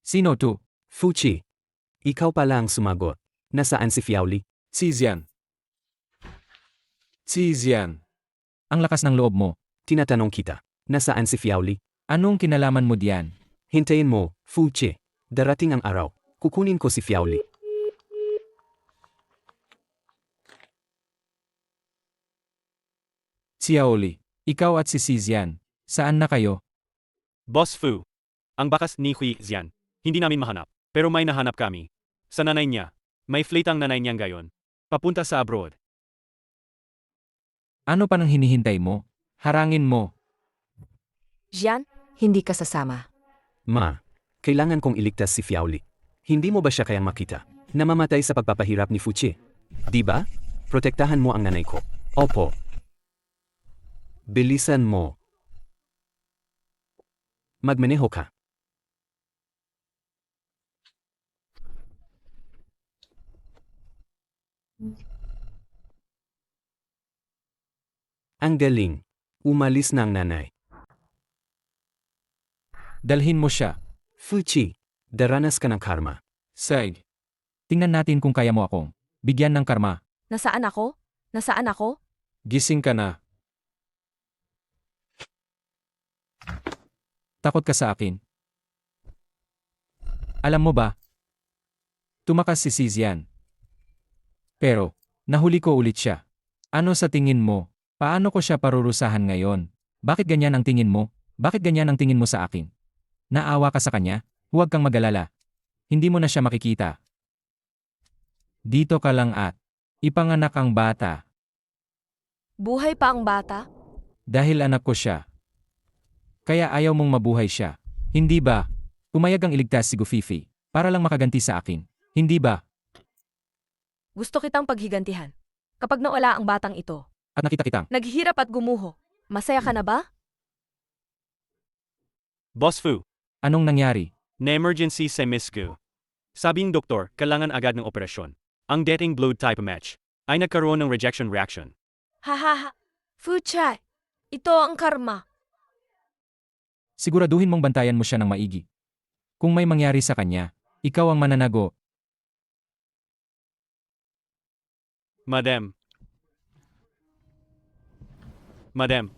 Sino to? Fuchi. Ikaw pala ang sumagot. Nasaan si Fiaoli? Si Zian. Si Zian. Ang lakas ng loob mo. Tinatanong kita. Nasaan si Fiaoli? Anong kinalaman mo diyan? Hintayin mo, Fuchi. Darating ang araw. Kukunin ko si Fiaoli. Si Aoli. Ikaw at si Zian. Saan na kayo? Boss Fu. Ang bakas ni Quizian. Hindi namin mahanap. Pero may nahanap kami. Sa nanay niya. May fleet ang nanay niyang gayon. Papunta sa abroad. Ano pa nang hinihintay mo? Harangin mo. Jian, hindi ka sasama. Ma, kailangan kong iligtas si Fiaoli. Hindi mo ba siya kayang makita? Namamatay sa pagpapahirap ni Fuchi. Di ba? Protektahan mo ang nanay ko. Opo. Bilisan mo. Magmaneho ka. Ang galing. Umalis na ang nanay. Dalhin mo siya. Fuchi, daranas ka ng karma. Side. Tingnan natin kung kaya mo akong bigyan ng karma. Nasaan ako? Nasaan ako? Gising ka na. Takot ka sa akin. Alam mo ba? Tumakas si Zian. Pero, nahuli ko ulit siya. Ano sa tingin mo? Paano ko siya parurusahan ngayon? Bakit ganyan ang tingin mo? Bakit ganyan ang tingin mo sa akin? Naawa ka sa kanya? Huwag kang mag-alala. Hindi mo na siya makikita. Dito ka lang at ipanganak ang bata. Buhay pa ang bata? Dahil anak ko siya. Kaya ayaw mong mabuhay siya. Hindi ba? Pumayag ang iligtas si Gufifi para lang makaganti sa akin. Hindi ba? Gusto kitang paghigantihan. Kapag nawala ang batang ito, At nakita kitang naghihirap at gumuho, masaya ka na ba? Boss Fu. anong nangyari? Na-emergency sa Miss Gu. Sabing doktor, kailangan agad ng operasyon. Ang dating blood type match ay nagkaroon ng rejection reaction. Hahaha. Fuchay, ito ang karma. Siguraduhin mong bantayan mo siya ng maigi. Kung may mangyari sa kanya, ikaw ang mananago. Madam. Madam.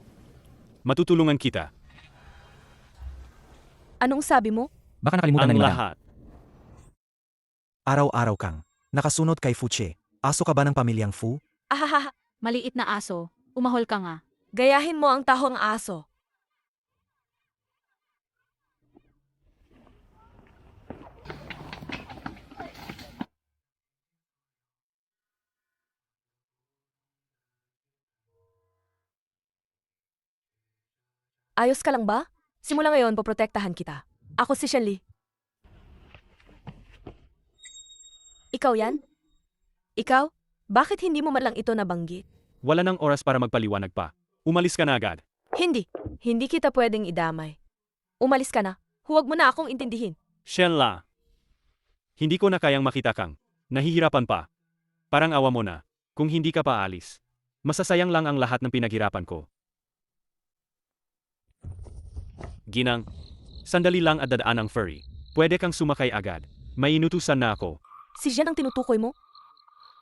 Matutulungan kita. Anong sabi mo? Baka nakalimutan na Ang ni Madam. lahat. Araw-araw kang nakasunod kay Fuche. Aso ka ba ng pamilyang Fu? Ahaha, Maliit na aso, umahol ka nga. gayahin mo ang tahong aso. Ayos ka lang ba? Simula ngayon, poprotektahan kita. Ako si Shenli. Ikaw yan? Ikaw? Bakit hindi mo man lang ito nabanggit? Wala nang oras para magpaliwanag pa. Umalis ka na agad. Hindi. Hindi kita pwedeng idamay. Umalis ka na. Huwag mo na akong intindihin. Shenla. Hindi ko na kayang makita kang nahihirapan pa. Parang awa mo na. Kung hindi ka pa alis, masasayang lang ang lahat ng pinaghirapan ko. Ginang, sandali lang at dadaan ang furry. Pwede kang sumakay agad. May inutusan na ako. Si Jen ang tinutukoy mo?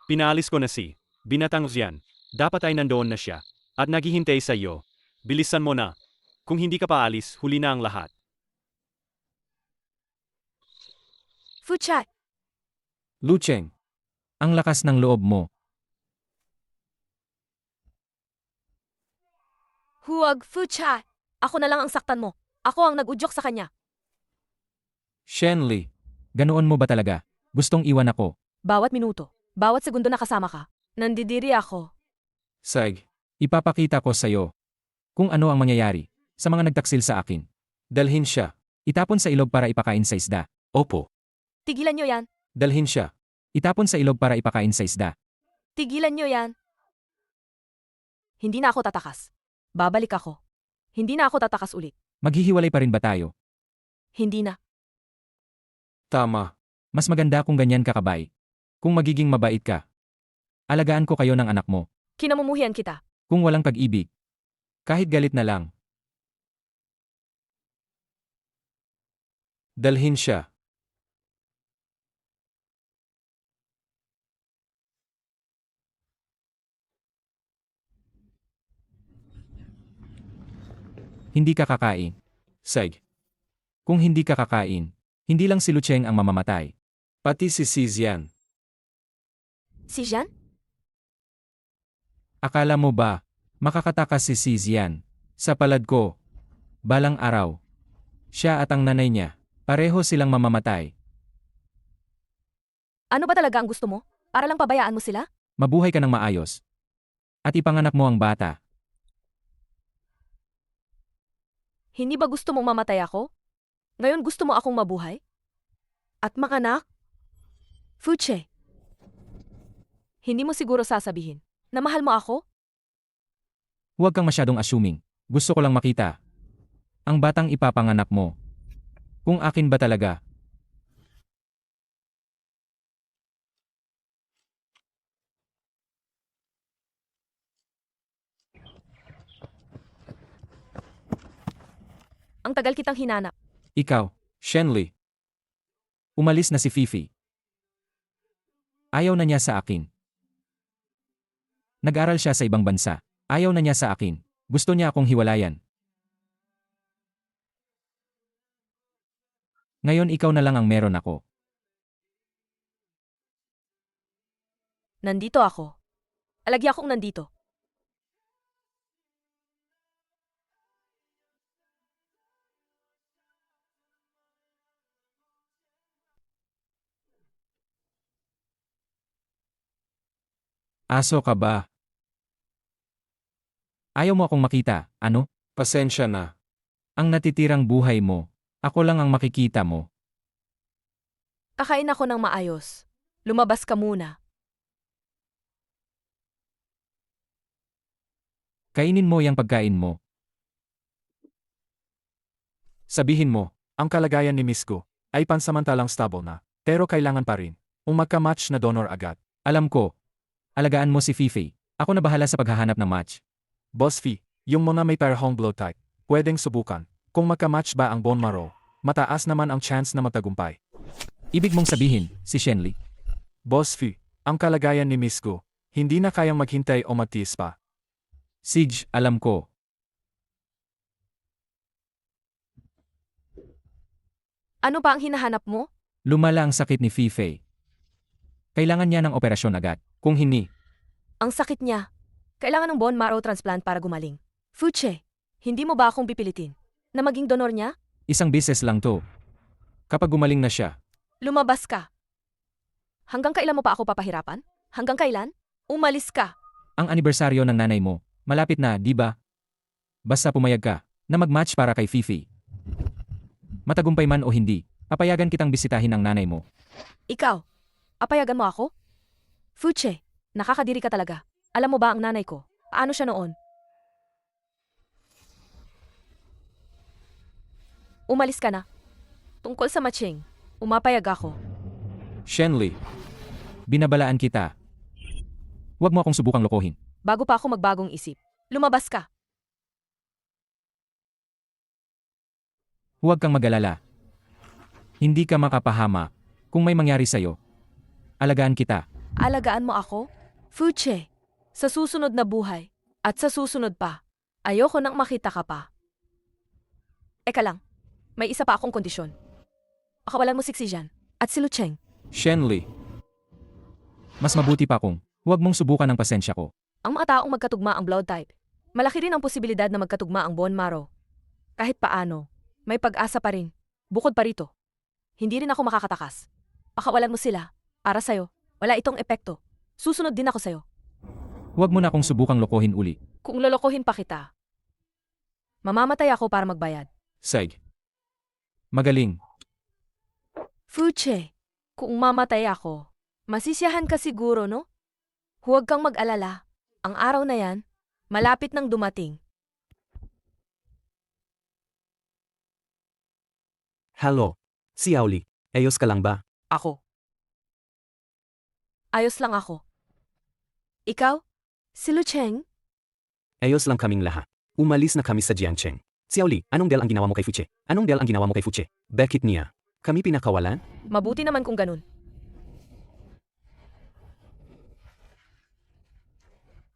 Pinaalis ko na si Binatang Zian. Dapat ay nandoon na siya. At naghihintay sa iyo. Bilisan mo na. Kung hindi ka pa alis, huli na ang lahat. Fuchat, Lucheng. Ang lakas ng loob mo. huwag Fuchat. Ako na lang ang saktan mo. Ako ang nag-udyok sa kanya. Shenli. Ganoon mo ba talaga? Gustong iwan ako. Bawat minuto, bawat segundo na kasama ka, nandidiri ako. Sag. Ipapakita ko sa'yo kung ano ang mangyayari sa mga nagtaksil sa akin. Dalhin siya. Itapon sa ilog para ipakain sa isda. Opo. Tigilan nyo yan. Dalhin siya. Itapon sa ilog para ipakain sa isda. Tigilan nyo yan. Hindi na ako tatakas. Babalik ako. Hindi na ako tatakas ulit. Maghihiwalay pa rin ba tayo? Hindi na. Tama. Mas maganda kung ganyan ka kabay. Kung magiging mabait ka. Alagaan ko kayo ng anak mo. Kinamumuhian kita. Kung walang pag-ibig. Kahit galit na lang. Dalhin siya. Hindi ka kakain. Sag. Kung hindi ka kakain, hindi lang si Lucheng ang mamamatay. Pati si Zian. Si Jan? Akala mo ba, makakatakas si Zian? Sa palad ko. Balang araw. Siya at ang nanay niya, pareho silang mamamatay. Ano ba talaga ang gusto mo? Para lang pabayaan mo sila? Mabuhay ka ng maayos. At ipanganak mo ang bata. Hindi ba gusto mong mamatay ako? Ngayon gusto mo akong mabuhay? At manganak? Fuche. Hindi mo siguro sasabihin na mahal mo ako? Huwag kang masyadong assuming. Gusto ko lang makita. Ang batang ipapanganak mo. Kung akin ba talaga? Ang tagal kitang hinanap. Ikaw, Shenli. Umalis na si Fifi. Ayaw na niya sa akin. Nag-aral siya sa ibang bansa. Ayaw na niya sa akin. Gusto niya akong hiwalayan. Ngayon ikaw na lang ang meron ako. Nandito ako. Alagi akong nandito. Aso ka ba? Ayaw mo akong makita, ano? Pasensya na. Ang natitirang buhay mo, ako lang ang makikita mo. Kakain ako ng maayos. Lumabas ka muna. Kainin mo yung pagkain mo. Sabihin mo, ang kalagayan ni Miss Go ay pansamantalang stable na, pero kailangan pa rin magka-match na donor agad. Alam ko. Alagaan mo si Fifi. Ako na bahala sa paghahanap ng match. Boss Fee, yung mga may parehong blood type, pwedeng subukan. Kung magka-match ba ang bone marrow, mataas naman ang chance na matagumpay. Ibig mong sabihin, si Shenli. Boss Fee, ang kalagayan ni Miss Go Hindi na kayang maghintay o matiis pa. Sige, alam ko. Ano pa ang hinahanap mo? Lumala ang sakit ni Fifei. Kailangan niya ng operasyon agad. Kung hindi, Ang sakit niya. Kailangan ng bone marrow transplant para gumaling. Fuche, hindi mo ba akong pipilitin na maging donor niya? isang beses lang to. Kapag gumaling na siya, Lumabas ka. Hanggang kailan mo pa ako papahirapan? Hanggang kailan? Umalis ka. ang anibersaryo ng nanay mo, malapit na, di ba? Basta pumayag ka na mag-match para kay Fifi. Matagumpay man o hindi, papayagan kitang bisitahin ang nanay mo. Ikaw, apayagan mo ako? Fuche, nakakadiri ka talaga. Alam mo ba ang nanay ko? Paano siya noon? Umalis ka na. Tungkol sa matching, umapayag ako. Shenli, binabalaan kita. Huwag mo akong subukang lokohin. Bago pa ako magbagong isip. Lumabas ka. Huwag kang mag-alala. Hindi ka makapahama. Kung may mangyari sa'yo, alagaan kita. Alagaan mo ako? Fuche, sa susunod na buhay, at sa susunod pa, ayoko nang makita ka pa. Eka lang, may isa pa akong kondisyon. Pakawalan mo si Xijan at si Lucheng. Shenli, mas mabuti pa kung huwag mong subukan ang pasensya ko. Ang mga taong magkatugma ang blood type, malaki rin ang posibilidad na magkatugma ang bone marrow. Kahit paano, may pag-asa pa rin. Bukod pa rito, hindi rin ako makakatakas. Pakawalan mo sila, para sa'yo, wala itong epekto. Susunod din ako sa'yo. Huwag mo na akong subukang lokohin uli. Kung lolokohin pa kita, mamamatay ako para magbayad. Sige. Magaling. Fuche, kung mamatay ako, masisiyahan ka siguro, no? Huwag kang mag-alala. Ang araw na yan, malapit nang dumating. Hello, Xiaoli. Ayos ka lang ba? Ako. Ayos lang ako. Ikaw? Si Lucheng? Ayos lang kaming lahat. Umalis na kami sa Jiancheng. Xiaoli, anong deal ang ginawa mo kay Fuche? Anong deal ang ginawa mo kay Fuche? Bakit niya? Kami pinakawalan? Mabuti naman kung ganun.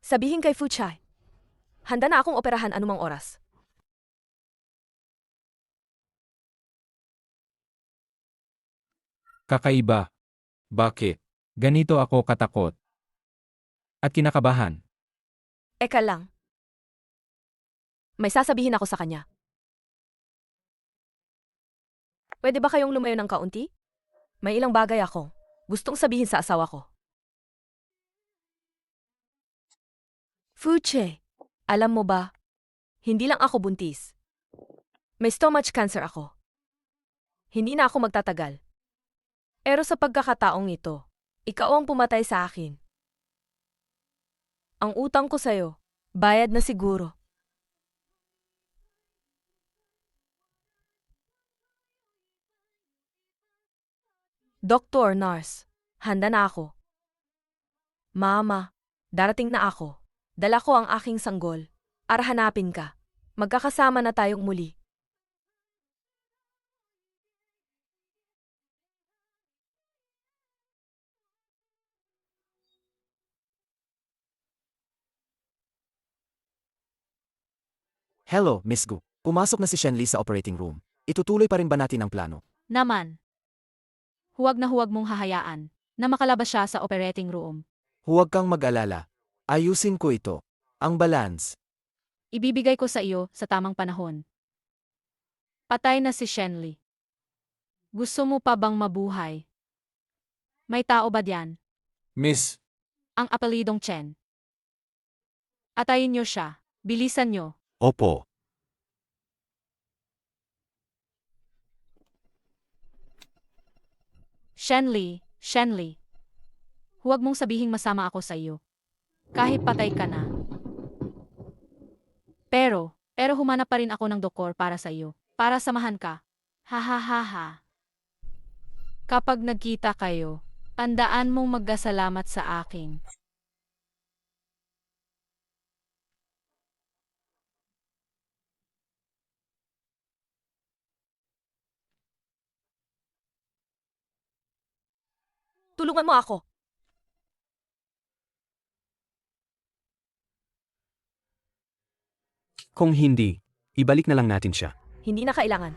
Sabihin kay Fuchai, handa na akong operahan anumang oras. Kakaiba. Bakit? Ganito ako katakot. At kinakabahan. Eka lang. May sasabihin ako sa kanya. Pwede ba kayong lumayo ng kaunti? May ilang bagay ako gustong sabihin sa asawa ko. Fuche, alam mo ba, hindi lang ako buntis. May stomach cancer ako. Hindi na ako magtatagal. Pero sa pagkakataong ito, ikaw ang pumatay sa akin. Ang utang ko sa'yo, bayad na siguro. Doktor, nurse, handa na ako. Mama, darating na ako. Dala ko ang aking sanggol. Para hanapin ka. Magkakasama na tayong muli. Hello, Miss Gu. Pumasok na si Shenli sa operating room. Itutuloy pa rin ba natin ang plano? Naman. Huwag na huwag mong hahayaan na makalabas siya sa operating room. Huwag kang mag-alala. Ayusin ko ito. Ang balance. Ibibigay ko sa iyo sa tamang panahon. Patay na si Shenli. Gusto mo pa bang mabuhay? May tao ba diyan? Miss, Ang apelidong Chen. Atayin niyo siya. Bilisan niyo. Opo. Shenli, Shenli. Huwag mong sabihing masama ako sa iyo. Kahit patay ka na. Pero humanap pa rin ako ng doktor para sa iyo. Para samahan ka. Ha ha ha ha. Kapag nagkita kayo, tandaan mong magkasalamat sa akin. Tulungan mo ako. Kung hindi, ibalik na lang natin siya. Hindi na kailangan.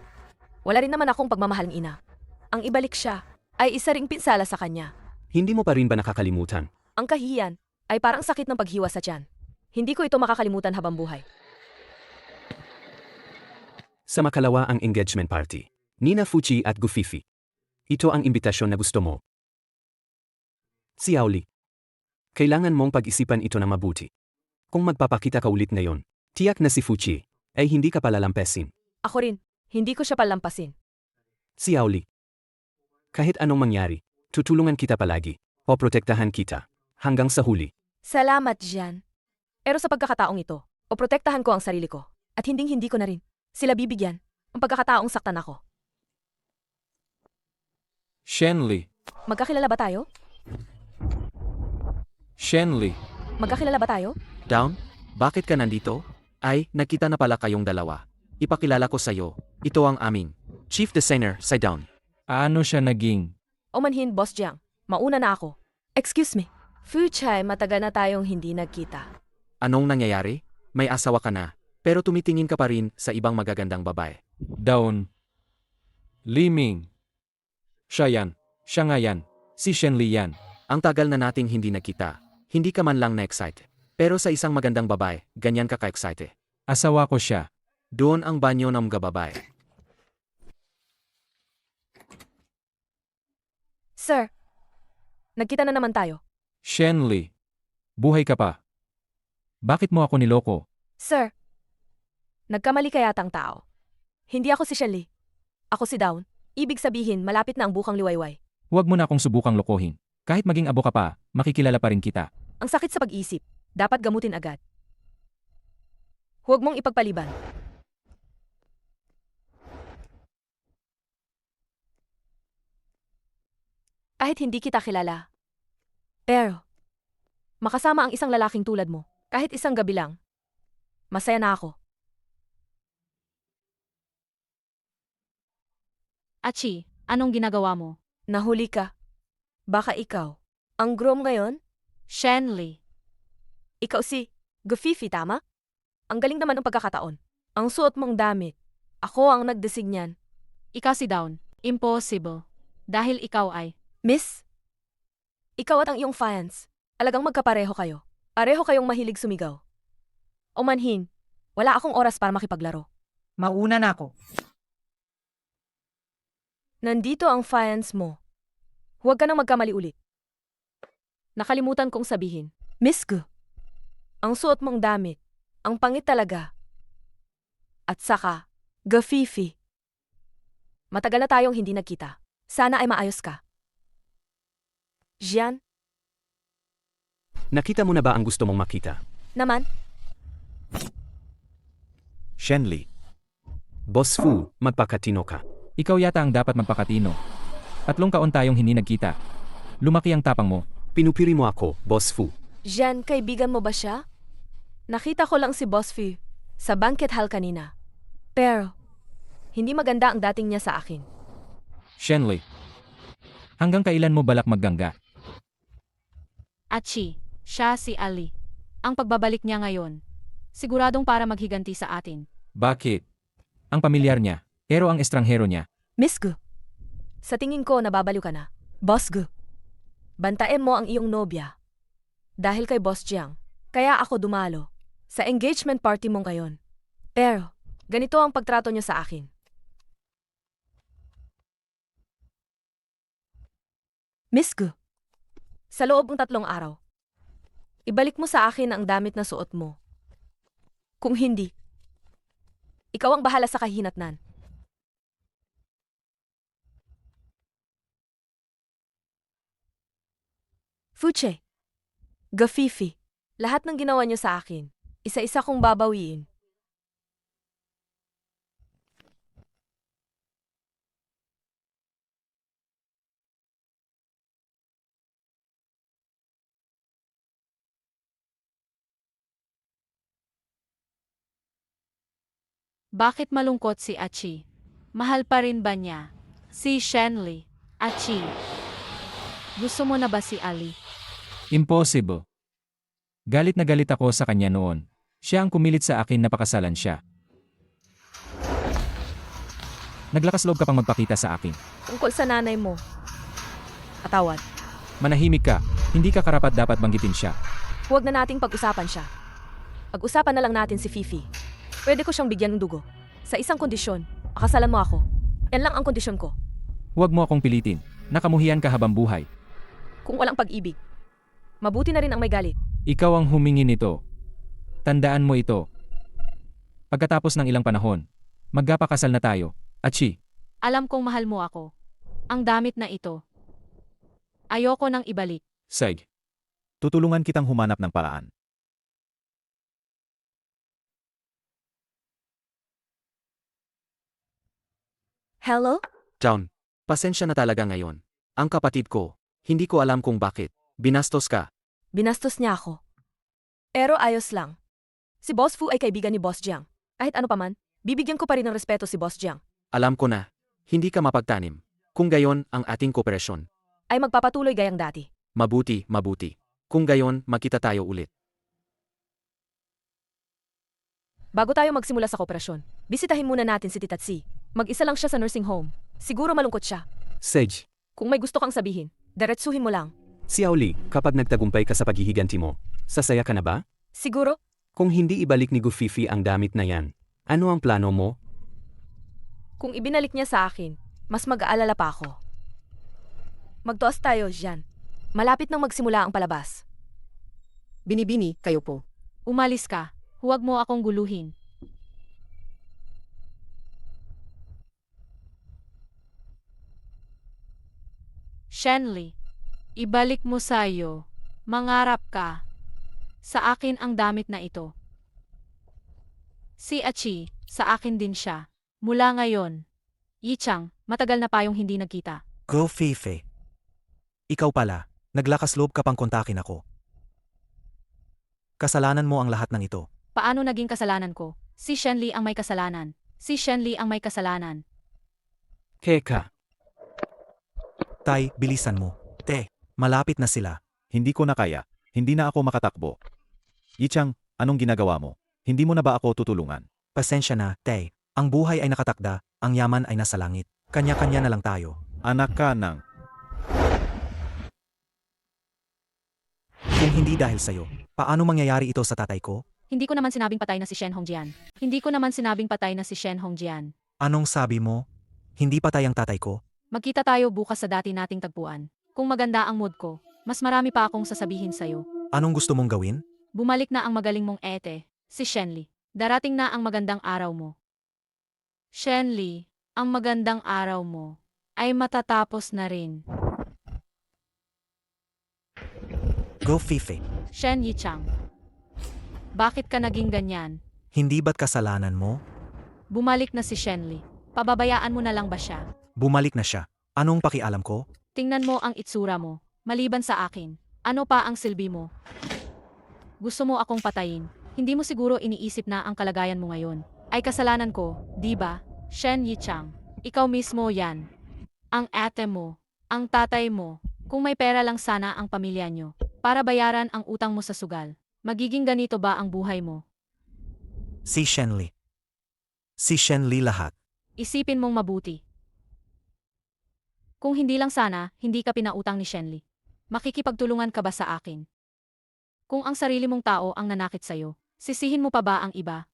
Wala rin naman akong pagmamahaling ina. Ang ibalik siya ay isa ring pinsala sa kanya. Hindi mo pa rin ba nakakalimutan? Ang kahiyan ay parang sakit ng paghiwa sa tiyan. Hindi ko ito makakalimutan habang buhay. Sa makalawa ang engagement party. Nina Fuchi at Gufifi. Ito ang imbitasyon na gusto mo. Xiaoli. Kailangan mong pag-isipan ito na mabuti. Kung magpapakita ka ulit ngayon, tiyak na si Fuchi ay hindi ka palalampesin. Ako rin, hindi ko siya palampasin. Xiaoli. Kahit anong mangyari, tutulungan kita palagi. O protektahan kita. Hanggang sa huli. Salamat, Jian. Pero sa pagkakataong ito, o protektahan ko ang sarili ko. At hinding-hindi ko na rin sila bibigyan ang pagkakataong saktan ako. Shenli. Magkakilala ba tayo? Shenli. Magkakilala ba tayo? Down? Bakit ka nandito? Ay, nagkita na pala kayong dalawa. Ipakilala ko sa'yo. Ito ang aming Chief Designer, si Down. Ano siya naging? O manhin, Boss Jiang. Mauna na ako. Excuse me. Fu Chai, matagal na tayong hindi nagkita. Anong nangyayari? May asawa ka na, pero tumitingin ka pa rin sa ibang magagandang babae. Down. Liming. Siya yan. Siya nga yan. Si Shenli yan. Ang tagal na nating hindi nagkita. Hindi ka man lang na-excite. Pero sa isang magandang babae, ganyan ka ka-excite. Asawa ko siya. Doon ang banyo ng mga babae. Sir, nagkita na naman tayo. Shenli. Buhay ka pa. Bakit mo ako niloko? Sir, nagkamali ka yatang tao. Hindi ako si Shelly. Ako si Down. Ibig sabihin, malapit na ang bukang liwayway. Huwag mo na akong subukang lokohin. Kahit maging abo ka pa, makikilala pa rin kita. Ang sakit sa pag-isip. Dapat gamutin agad. Huwag mong ipagpaliban. Kahit hindi kita kilala. Pero, makasama ang isang lalaking tulad mo, kahit isang gabi lang, masaya na ako. Achi, anong ginagawa mo? Nahuli ka. Baka ikaw. Ang groom ngayon? Shenli. Ikaw si Gufifi, tama? Ang galing naman ng pagkakataon. Ang suot mong damit. Ako ang nagdesig niyan. Ikaw si Down. Impossible. Dahil ikaw ay... Miss? Ikaw at ang iyong fans. Alagang magkapareho kayo. Pareho kayong mahilig sumigaw. O manhin, wala akong oras para makipaglaro. Mauna na ako. Nandito ang fans mo. Huwag ka nang magkamali ulit. Nakalimutan kong sabihin. Miss Gu, ang suot mong damit, ang pangit talaga. At saka, Gufifi. Matagal na tayong hindi nagkita. Sana ay maayos ka. Jian, Nakita mo na ba ang gusto mong makita? naman, Shenli. Boss Fu, magpakatino ka. Ikaw yata ang dapat magpakatino. 3 taon tayong hindi nagkita. Lumaki ang tapang mo. Pinupiri mo ako, Boss Fu. Jian, kaibigan mo ba siya? Nakita ko lang si Boss Fu sa banquet hall kanina. Pero, hindi maganda ang dating niya sa akin. Shenli. Hanggang kailan mo balak maggangga? Achi, siya si Ali. Ang pagbabalik niya ngayon, siguradong para maghiganti sa atin. Bakit? Ang pamilyar niya, pero ang estranghero niya. Miss Gu, sa tingin ko nababaliw ka na. Boss Gu, bantayan mo ang iyong nobya. Dahil kay Boss Jiang, kaya ako dumalo sa engagement party mong ngayon. Pero, ganito ang pagtrato niyo sa akin. Miss Gu, sa loob ng 3 araw, ibalik mo sa akin ang damit na suot mo. Kung hindi, ikaw ang bahala sa kahinatnan. Fuche, Gufifi, lahat ng ginawa niyo sa akin, isa-isa kong babawiin. Bakit malungkot si Achi? Mahal pa rin ba niya? Si Shenli. Achi. Gusto mo na ba si Ali? Impossible. Galit na galit ako sa kanya noon. Siya ang kumilit sa akin na pakasalan siya. Naglakas loob ka pang magpakita sa akin. Tungkol sa nanay mo. Atawad. Manahimik ka, hindi ka karapat dapat banggitin siya. Huwag na nating pag-usapan siya. Pag-usapan na lang natin si Fifi. Pwede ko siyang bigyan ng dugo. Sa isang kondisyon, pakasalan mo ako. Yan lang ang kondisyon ko. Huwag mo akong pilitin, nakamuhian ka habang buhay. Kung walang pag-ibig, mabuti na rin ang may galit. Ikaw ang humingi nito. Tandaan mo ito. Pagkatapos ng ilang panahon, magkapakasal na tayo. Achi, Alam kong mahal mo ako. Ang damit na ito. Ayoko nang ibalik. Seg. Tutulungan kitang humanap ng paraan. Hello? Down. Pasensya na talaga ngayon. Ang kapatid ko, hindi ko alam kung bakit. Binastos ka. Binastos niya ako. Pero ayos lang. Si Boss Fu ay kaibigan ni Boss Jiang. Kahit ano paman, bibigyan ko pa rin ng respeto si Boss Jiang. Alam ko na. Hindi ka mapagtanim. Kung gayon ang ating kooperasyon. Ay magpapatuloy gayang dati. Mabuti, mabuti. Kung gayon, makita tayo ulit. Bago tayo magsimula sa kooperasyon, bisitahin muna natin si Tita Tsi. Mag-isa lang siya sa nursing home. Siguro malungkot siya. Sage, Kung may gusto kang sabihin, diretsuhin mo lang. Xiaoli, kapag nagtagumpay ka sa paghihiganti mo, sasaya ka na ba? Siguro? Kung hindi ibalik ni Gufifi ang damit na yan, ano ang plano mo? Kung ibinalik niya sa akin, mas mag-aalala pa ako. Magtoas tayo, Jean. Malapit nang magsimula ang palabas. Binibini, kayo po. Umalis ka. Huwag mo akong guluhin. Shenli, ibalik mo sa'yo. Mangarap ka. Sa akin ang damit na ito. Si Achi, sa akin din siya. Mula ngayon. Yichang, matagal na tayong hindi nagkita. Go Fifi. Ikaw pala, naglakas loob ka pang kontakin ako. Kasalanan mo ang lahat ng ito. Paano naging kasalanan ko? Si Shenli ang may kasalanan. Si Shenli ang may kasalanan. Keka, Tay, bilisan mo. Te, malapit na sila. Hindi ko na kaya. Hindi na ako makatakbo. Yichang, anong ginagawa mo? Hindi mo na ba ako tutulungan? Pasensya na, Tay. Ang buhay ay nakatakda, ang yaman ay nasa langit. Kanya-kanya na lang tayo. Anak ka ng... Kung hindi dahil sa'yo, paano mangyayari ito sa tatay ko? Hindi ko naman sinabing patay na si Shen Hongjian. Hindi ko naman sinabing patay na si Shen Hongjian. Anong sabi mo? Hindi patay ang tatay ko? Magkita tayo bukas sa dati nating tagpuan. Kung maganda ang mood ko, mas marami pa akong sasabihin sa'yo. Anong gusto mong gawin? Bumalik na ang magaling mong ete, si Shenli. Darating na ang magandang araw mo. Shenli, ang magandang araw mo ay matatapos na rin. Go Fifi. Shen Yichang. Bakit ka naging ganyan? Hindi ba't kasalanan mo? Bumalik na si Shenli. Pababayaan mo na lang ba siya? Bumalik na siya. Anong pakialam ko? Tingnan mo ang itsura mo. Maliban sa akin, ano pa ang silbi mo? Gusto mo akong patayin. Hindi mo siguro iniisip na ang kalagayan mo ngayon. Ay kasalanan ko, di ba? Shen Yichang. Ikaw mismo yan. Ang ate mo. Ang tatay mo. Kung may pera lang sana ang pamilya nyo. Para bayaran ang utang mo sa sugal. Magiging ganito ba ang buhay mo? Si Shenli. Si Shenli lahat. Isipin mong mabuti. Kung hindi lang sana, hindi ka pinautang ni Shenli. Makikipagtulungan ka ba sa akin? Kung ang sarili mong tao ang nanakit sa'yo, sisihin mo pa ba ang iba?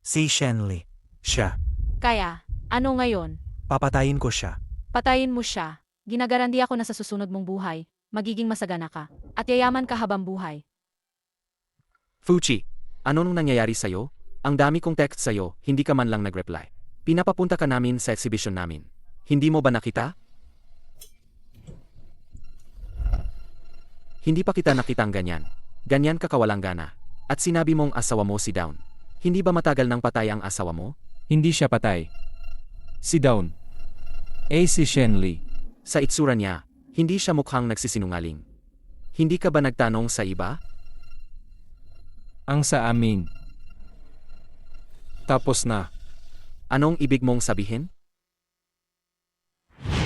Si Shenli. Siya. Kaya, ano ngayon? Papatayin ko siya. Patayin mo siya. Ginagaranti ako na sa susunod mong buhay, magiging masagana ka, at yayaman ka habang buhay. Fuchi, ano nung nangyayari sa'yo? Ang dami kong text sa'yo, hindi ka man lang nag-reply. Pinapapunta ka namin sa exhibition namin. Hindi mo ba nakita? Hindi pa kita nakitang ganyan. Ganyan ka kawalang gana. At sinabi mong asawa mo si Down. Hindi ba matagal nang patay ang asawa mo? Hindi siya patay. Si Dawn. Si Shenli. Sa itsura niya, hindi siya mukhang nagsisinungaling. Hindi ka ba nagtanong sa iba? Ang sa amin. Tapos na. Anong ibig mong sabihin?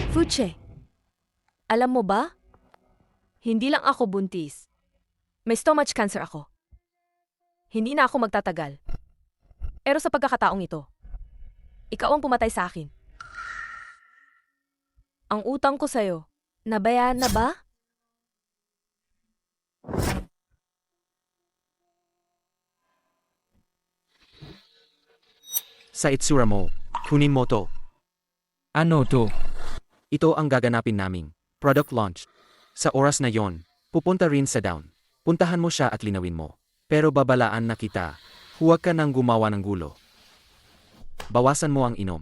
Fuche, alam mo ba? Hindi lang ako buntis. May stomach cancer ako. Hindi na ako magtatagal. Pero sa pagkakataong ito, ikaw ang pumatay sa akin. Ang utang ko sa'yo, nabayaran na ba? Sa itsura mo, kunin mo to. Ano to? Ito ang gaganapin naming product launch. Sa oras na yon, pupunta rin sa down. Puntahan mo siya at linawin mo. Pero babalaan na kita, huwag ka nang gumawa ng gulo. Bawasan mo ang inom.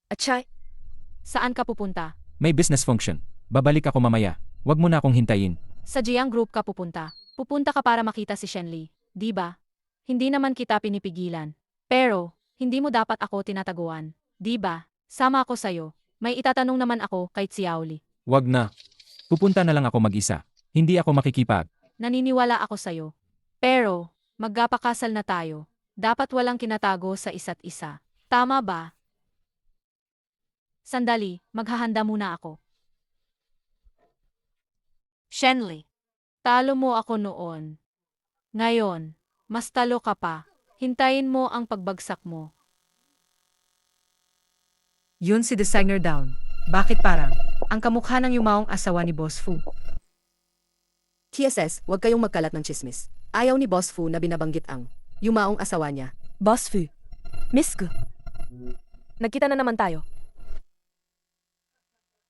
Atchay, Saan ka pupunta? May business function. Babalik ako mamaya. Wag mo na akong hintayin. Sa Jiang Group ka pupunta. Pupunta ka para makita si Shenli, di ba? Hindi naman kita pinipigilan. Pero, hindi mo dapat ako tinataguan, di ba? Sama ako sa'yo. May itatanong naman ako kay Xiaoli. Wag na. Pupunta na lang ako mag-isa. Hindi ako makikipag. Naniniwala ako sa'yo. Pero, magkapakasal na tayo. Dapat walang kinatago sa isa't isa. Tama ba? Sandali, maghahanda muna ako. Shenli, talo mo ako noon. Ngayon, mas talo ka pa. Hintayin mo ang pagbagsak mo. Yun si Designer Down. Bakit parang ang kamukha ng yumaong asawa ni Boss Fu? TSS, huwag kayong magkalat ng chismis. Ayaw ni Boss Fu na binabanggit ang yumaong asawa niya. Boss Fu, Miss Gu. Nagkita na naman tayo.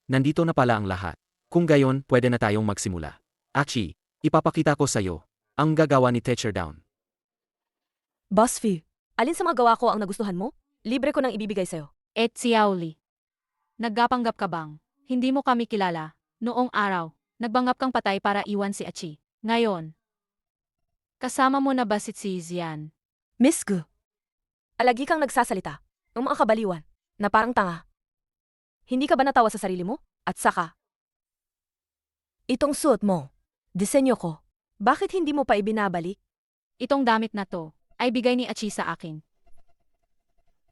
Nandito na pala ang lahat. Kung gayon, pwede na tayong magsimula. Achi, ipapakita ko sa'yo ang gagawa ni Teacher Down. Boss Fu, alin sa mga gawa ko ang nagustuhan mo? Libre ko nang ibibigay sa'yo. Xiaoli, naggapanggap ka bang? Hindi mo kami kilala. Noong araw, nagbanggap kang patay para iwan si Achi. Ngayon, kasama mo na ba si Zian? Miss Gu, alagi kang nagsasalita ng mga kabaliwan na parang tanga. Hindi ka ba natawa sa sarili mo? At saka, itong suot mo, disenyo ko, bakit hindi mo pa ibinabalik? Itong damit na to ay bigay ni Achi sa akin.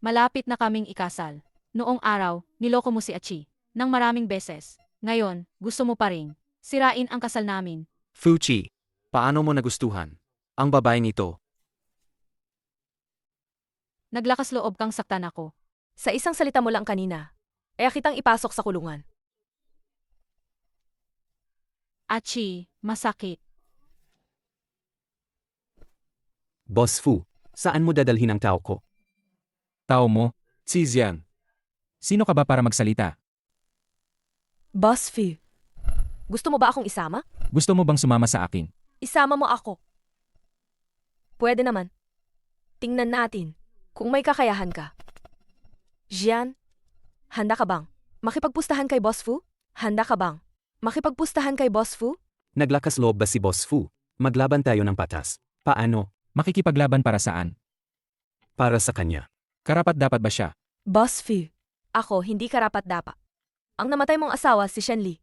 Malapit na kaming ikasal. Noong araw, niloko mo si Achi ng maraming beses. Ngayon, gusto mo pa ring sirain ang kasal namin. Fuchi, paano mo nagustuhan ang babaeng ito? Naglakas loob kang saktan ako. Sa isang salita mo lang kanina, kaya kitang ipasok sa kulungan. Achi, masakit. Boss Fu, saan mo dadalhin ang tao ko? Tao mo? Si Zian. Sino ka ba para magsalita? Boss Fu, gusto mo ba akong isama? Gusto mo bang sumama sa akin? Isama mo ako. Pwede naman. Tingnan natin kung may kakayahan ka. Jian, handa ka bang makipagpustahan kay Boss Fu? Handa ka bang makipagpustahan kay Boss Fu? Naglakas loob ba si Boss Fu? Maglaban tayo ng patas. Paano? Makikipaglaban para saan? Para sa kanya. Karapat-dapat ba siya? Boss Fu, ako hindi karapat-dapat. Ang namatay mong asawa si Shenli.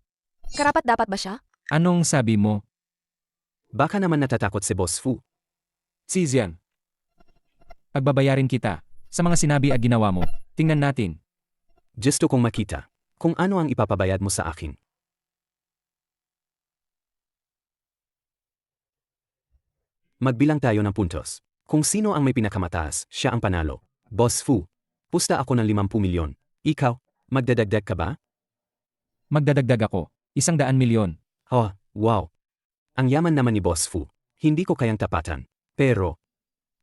Karapat-dapat ba siya? Anong sabi mo? Baka naman natatakot si Boss Fu. Si Zian. Pagbabayarin kita sa mga sinabi at ginawa mo. Tingnan natin. Gusto kong makita kung ano ang ipapabayad mo sa akin. Magbilang tayo ng puntos. Kung sino ang may pinakamataas, siya ang panalo. Boss Fu, pusta ako ng 50 milyon. Ikaw, magdadagdag ka ba? Magdadagdag ako. 100 milyon. Oh, wow. Ang yaman naman ni Boss Fu. Hindi ko kayang tapatan. Pero,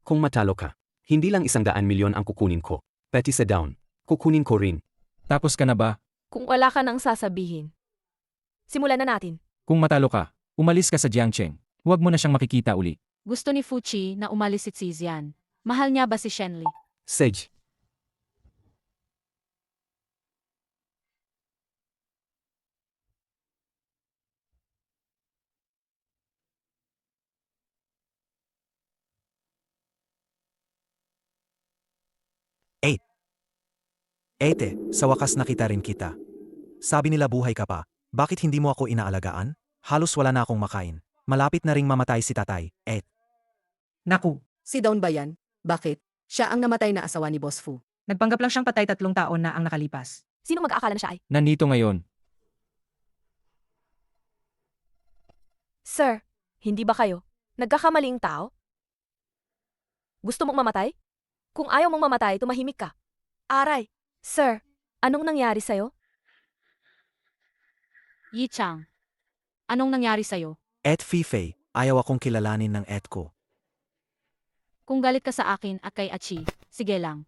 kung matalo ka, hindi lang 100 milyon ang kukunin ko. Pati sa down, kukunin ko rin. Tapos ka na ba? Kung wala ka nang sasabihin. Simulan na natin. Kung matalo ka, umalis ka sa Jiangcheng. Huwag mo na siyang makikita uli. Gusto ni Fuchi na umalis si Zian. Mahal niya ba si Shenli? Sage. Ete, sa wakas nakita rin kita. Sabi nila buhay ka pa, bakit hindi mo ako inaalagaan? Halos wala na akong makain. Malapit na ring mamatay si tatay, Naku, Si Dawn ba yan? Bakit? Siya ang namatay na asawa ni Boss Fu. Nagpanggap lang siyang patay 3 taon na ang nakalipas. Sino mag-aakala na siya ay? Nandito ngayon. Sir, hindi ba kayo nagkakamaling tao? Gusto mong mamatay? Kung ayaw mong mamatay, tumahimik ka. Aray! Sir, anong nangyari sa'yo? Yi Chang, anong nangyari sa'yo? Ed Fifei, ayaw akong kilalanin ng Ed ko. Kung galit ka sa akin at kay Achi, sige lang.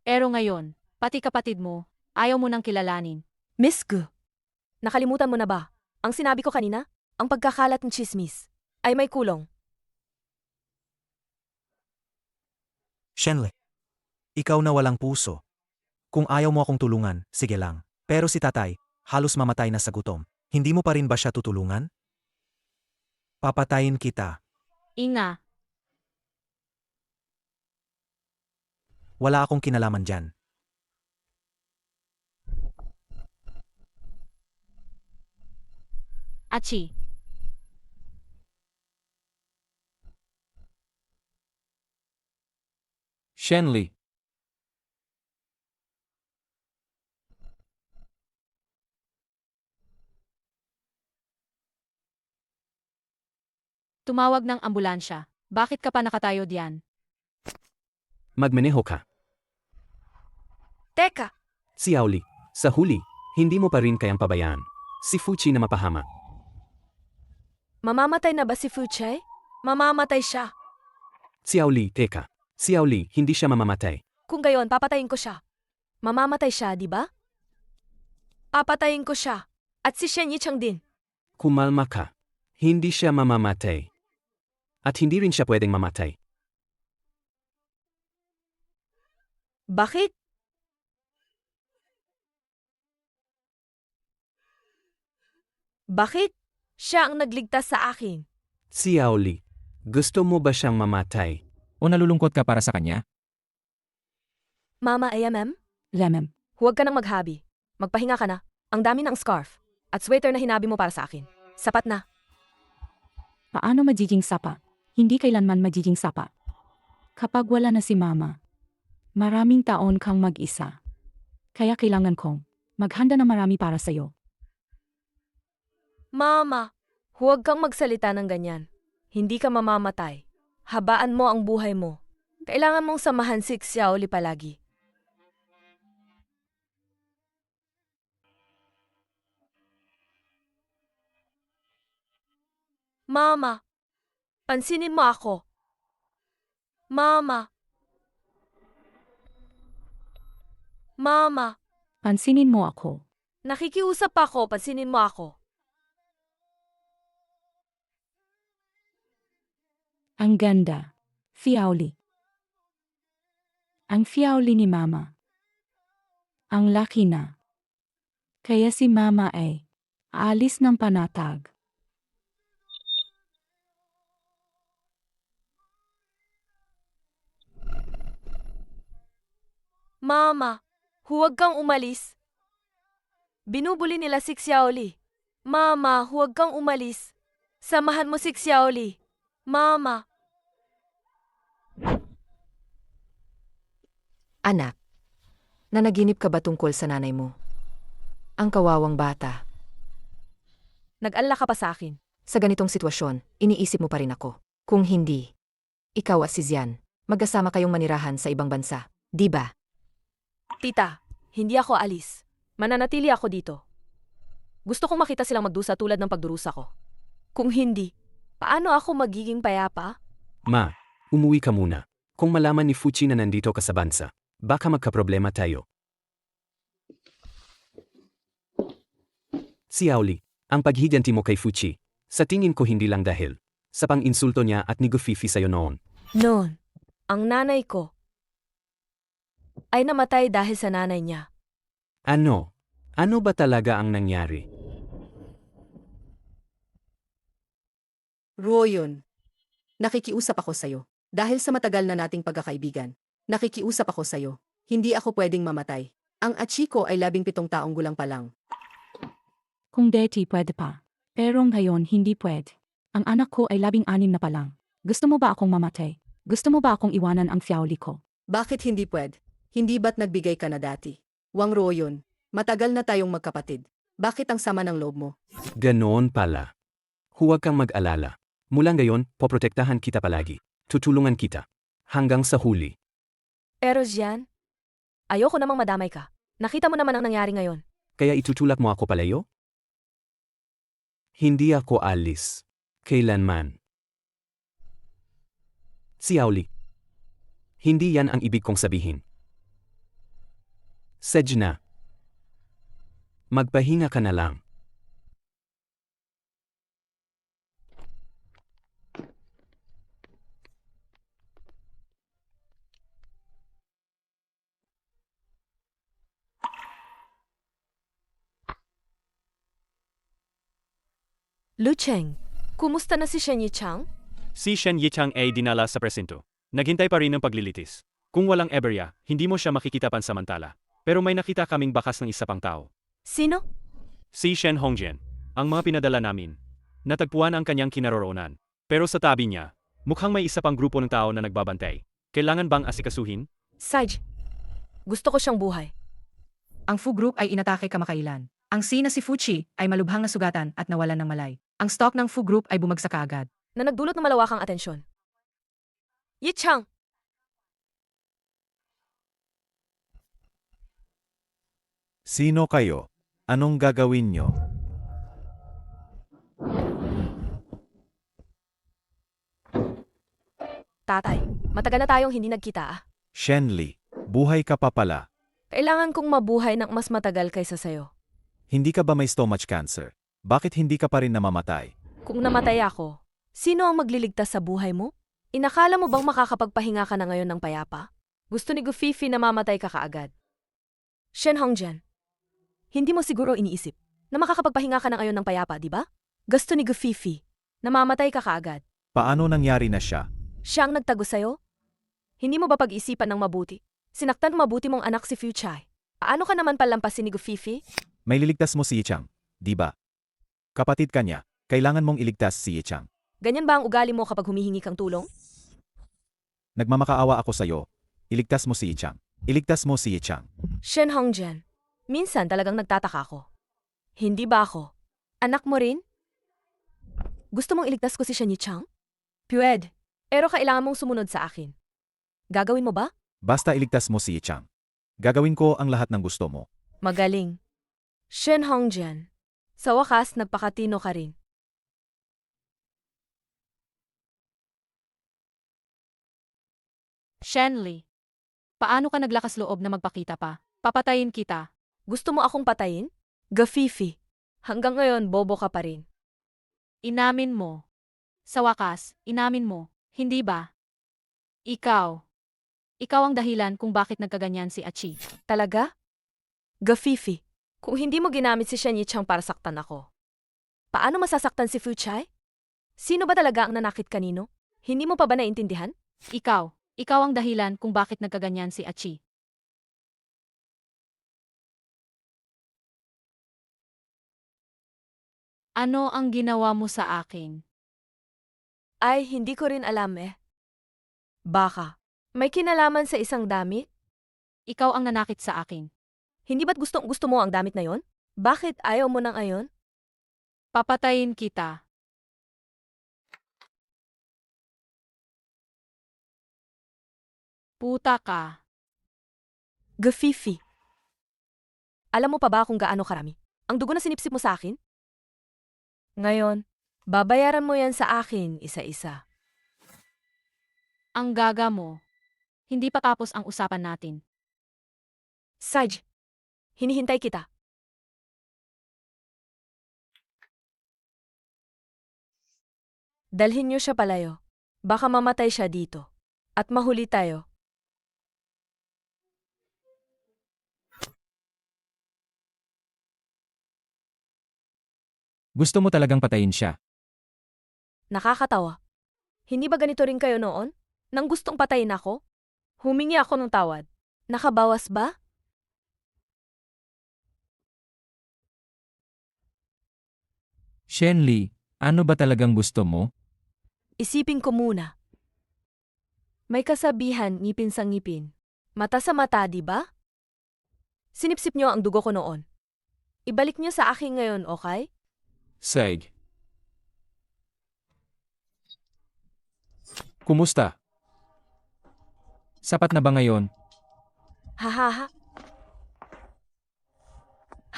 Pero ngayon, pati kapatid mo, ayaw mo nang kilalanin. Miss Gu, nakalimutan mo na ba? Ang sinabi ko kanina, ang pagkakalat ng chismis ay may kulong. Shenli, ikaw na walang puso. Kung ayaw mo akong tulungan, sige lang. Pero si tatay, halos mamatay na sa gutom. Hindi mo pa rin ba siya tutulungan? Papatayin kita. Ina, Wala akong kinalaman dyan. Achi, Shenli, tumawag ng ambulansya. Bakit ka pa nakatayo diyan? Magmaneho ka. Teka, Xiaoli, sa huli, hindi mo pa rin kayang pabayaan. Si Fuchi na mapahama. mamamatay na ba si Fuchay? Mamamatay siya. Xiaoli, teka. Xiaoli, hindi siya mamamatay. Kung gayon, papatayin ko siya. Mamamatay siya, di ba? Papatayin ko siya. At si Shen Yichang din. Kumalma ka. Hindi siya mamamatay. At hindi rin siya pwedeng mamatay. Bakit? Bakit? Siya ang nagligtas sa akin. Xiaoli, gusto mo ba siyang mamatay? o nalulungkot ka para sa kanya? Mama, AMM? Lemem. Huwag ka nang maghabi. Magpahinga ka na. Ang dami ng scarf. At sweater na hinabi mo para sa akin. Sapat na. Paano magiging sapa? Hindi kailanman magiging sapa. Kapag wala na si mama, maraming taon kang mag-isa. Kaya kailangan kong maghanda na marami para sa'yo. Mama, huwag kang magsalita ng ganyan. Hindi ka mamamatay. Habaan mo ang buhay mo. Kailangan mong samahan si Xiaoli palagi. Mama, pansinin mo ako. Mama. Mama, Pansinin mo ako. nakikiusap ako, pansinin mo ako. Ang ganda. Fiauli. Ang fiauli ni mama. Ang laki na. Kaya si mama ay aalis ng panatag. Mama, huwag kang umalis. Binubuli nila si Xiaoli. Mama, huwag kang umalis. Samahan mo si Xiaoli. Mama. Anak, nanaginip ka ba tungkol sa nanay mo? Ang kawawang bata. Nag-alala ka pa sa akin. Sa ganitong sitwasyon, iniisip mo pa rin ako. Kung hindi, ikaw at si Zian, magkasama kayong manirahan sa ibang bansa, di ba? Tita, hindi ako alis. Mananatili ako dito. Gusto kong makita silang magdusa tulad ng pagdurusa ko. Kung hindi, paano ako magiging payapa? Ma, umuwi ka muna. Kung malaman ni Fuchi na nandito ka sa bansa, baka magkaproblema tayo. Xiaoli, ang paghiganti mo kay Fuchi, sa tingin ko hindi lang dahil sa pang-insulto niya at nigufifi sa'yo noon. Noon, ang nanay ko ay namatay dahil sa nanay niya. Ano? Ano ba talaga ang nangyari? Royon, nakikiusap ako sa'yo. Dahil sa matagal na nating pagkakaibigan, nakikiusap ako sa'yo. Hindi ako pwedeng mamatay. Ang Achiko ay 17 taong gulang pa lang. Kung deti pwede pa. Pero ngayon hindi pwede. Ang anak ko ay 16 na pa lang. Gusto mo ba akong mamatay? Gusto mo ba akong iwanan ang fiauli ko? Bakit hindi pwede? Hindi ba't nagbigay ka na dati? Wang Royon, matagal na tayong magkapatid. Bakit ang sama ng loob mo? Ganoon pala. Huwag kang mag-alala. Mula ngayon, poprotektahan kita palagi. Tutulungan kita. Hanggang sa huli. Pero Jian, ayoko namang madamay ka. Nakita mo naman ang nangyari ngayon. Kaya itutulak mo ako palayo? Hindi ako alis. Kailanman. Xiaoli. Hindi yan ang ibig kong sabihin. Sejna. Magpahinga ka na lang. Lu Cheng, kumusta na si Shen Yichang? Si Shen Yichang ay dinala sa presinto. Naghintay pa rin ng paglilitis. Kung walang eberya, hindi mo siya makikita pansamantala. Pero may nakita kaming bakas ng isa pang tao. Sino? Si Shen Hongjian. Ang mga pinadala namin. Natagpuan ang kanyang kinaroroonan. Pero sa tabi niya, mukhang may isa pang grupo ng tao na nagbabantay. Kailangan bang asikasuhin? Saj, gusto ko siyang buhay. Ang Fu Group ay inatake kamakailan. Ang C na si Fuchi ay malubhang na sugatan at nawalan ng malay. Ang stock ng Fu Group ay bumagsak kaagad. Na nagdulot ng malawakang atensyon. Yichang! Sino kayo? Anong gagawin nyo? Tatay, matagal na tayong hindi nagkita ah. Shenli, buhay ka pa pala. Kailangan kong mabuhay ng mas matagal kaysa sayo. Hindi ka ba may stomach cancer? Bakit hindi ka pa rin namamatay? Kung namatay ako, sino ang magliligtas sa buhay mo? Inakala mo bang makakapagpahinga ka na ngayon ng payapa? Gusto ni Gufifi na mamatay ka kaagad. Shen Hongjian, hindi mo siguro iniisip na makakapagpahinga ka na ngayon ng payapa, di ba? Gusto ni Gufifi na mamatay ka kaagad. Paano nangyari na siya? Siya ang nagtago sa'yo? Hindi mo ba pag-isipan ng mabuti? Sinaktan mabuti mong anak si Fu Chai. Paano ka naman palampasin ni Gufifi? May liligtas mo si Yichang, di ba? Kapatid ka niya, kailangan mong iligtas si Yichang. Ganyan ba ang ugali mo kapag humihingi kang tulong? Nagmamakaawa ako sa'yo. Iligtas mo si Yichang. Iligtas mo si Yichang. Shen Hongjian, minsan talagang nagtataka ako. Hindi ba ako? Anak mo rin? Gusto mong iligtas ko si Shen Yichang? Pwede. Pero kailangan mong sumunod sa akin. Gagawin mo ba? Basta iligtas mo si Yichang. Gagawin ko ang lahat ng gusto mo. Magaling. Shen Hongjian, sa wakas nagpakatino ka rin. Shenli. Paano ka naglakas loob na magpakita pa? Papatayin kita. Gusto mo akong patayin? Gafifi. Hanggang ngayon, bobo ka pa rin. Inamin mo. Sa wakas, inamin mo. Hindi ba? Ikaw. Ikaw ang dahilan kung bakit nagkaganyan si Achi. Talaga? Gafifi, kung hindi mo ginamit si Shen Yichang para saktan ako, paano masasaktan si Fu Chai? Sino ba talaga ang nanakit kanino? Hindi mo pa ba naintindihan? Ikaw. Ikaw ang dahilan kung bakit nagkaganyan si Achi. Ano ang ginawa mo sa akin? Ay, hindi ko rin alam eh. Baka, may kinalaman sa isang damit? Ikaw ang nanakit sa akin. Hindi ba't gusto mo ang damit na yon? Bakit ayaw mo nang ayon? Papatayin kita. Puta ka. Gafifi. Alam mo pa ba kung gaano karami ang dugo na sinipsip mo sa akin? Ngayon, babayaran mo yan sa akin isa-isa. Ang gaga mo. Hindi pa tapos ang usapan natin. Saj, hinihintay kita. Dalhin niyo siya palayo. Baka mamatay siya dito. At mahuli tayo. Gusto mo talagang patayin siya? Nakakatawa. Hindi ba ganito rin kayo noon? Nang gustong patayin ako? Humingi ako ng tawad. Nakabawas ba? Shenli, ano ba talagang gusto mo? Isipin ko muna. May kasabihan, ngipin sa ngipin. Mata sa mata, di ba? Sinipsip niyo ang dugo ko noon. Ibalik niyo sa akin ngayon, okay? Seg. Kumusta? Sapat na ba ngayon? Ha ha ha.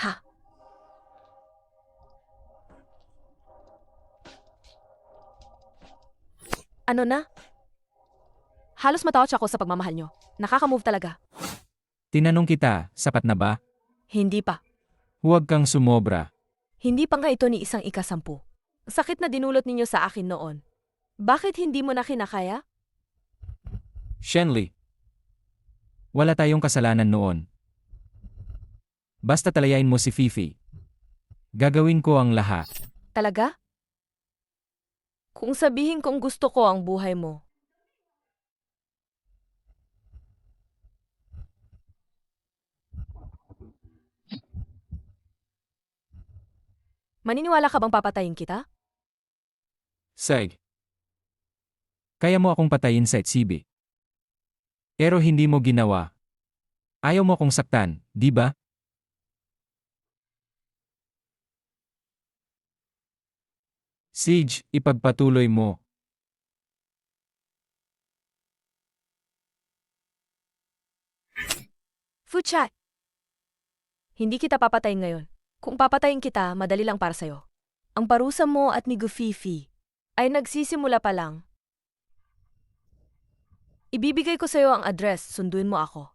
Ha. Ano na? Halos matouch ako sa pagmamahal niyo. Nakaka-move talaga. Tinanong kita, sapat na ba? Hindi pa. Huwag kang sumobra. Hindi pa nga ito ni isang ikasampu. Sakit na dinulot ninyo sa akin noon. Bakit hindi mo na kinakaya? Shenli. Wala tayong kasalanan noon. Basta talayain mo si Fifi. Gagawin ko ang lahat. Talaga? Kung sabihin kong gusto ko ang buhay mo. Maniniwala ka bang papatayin kita? Seg. Kaya mo akong patayin sa Etsibi. Pero hindi mo ginawa. Ayaw mo akong saktan, di ba? Siege, ipagpatuloy mo. Fuchat! Hindi kita papatayin ngayon. Kung papatayin kita, madali lang para sa'yo. Ang parusa mo at ni Gufifi ay nagsisimula pa lang. Ibibigay ko sa'yo ang address, sunduin mo ako.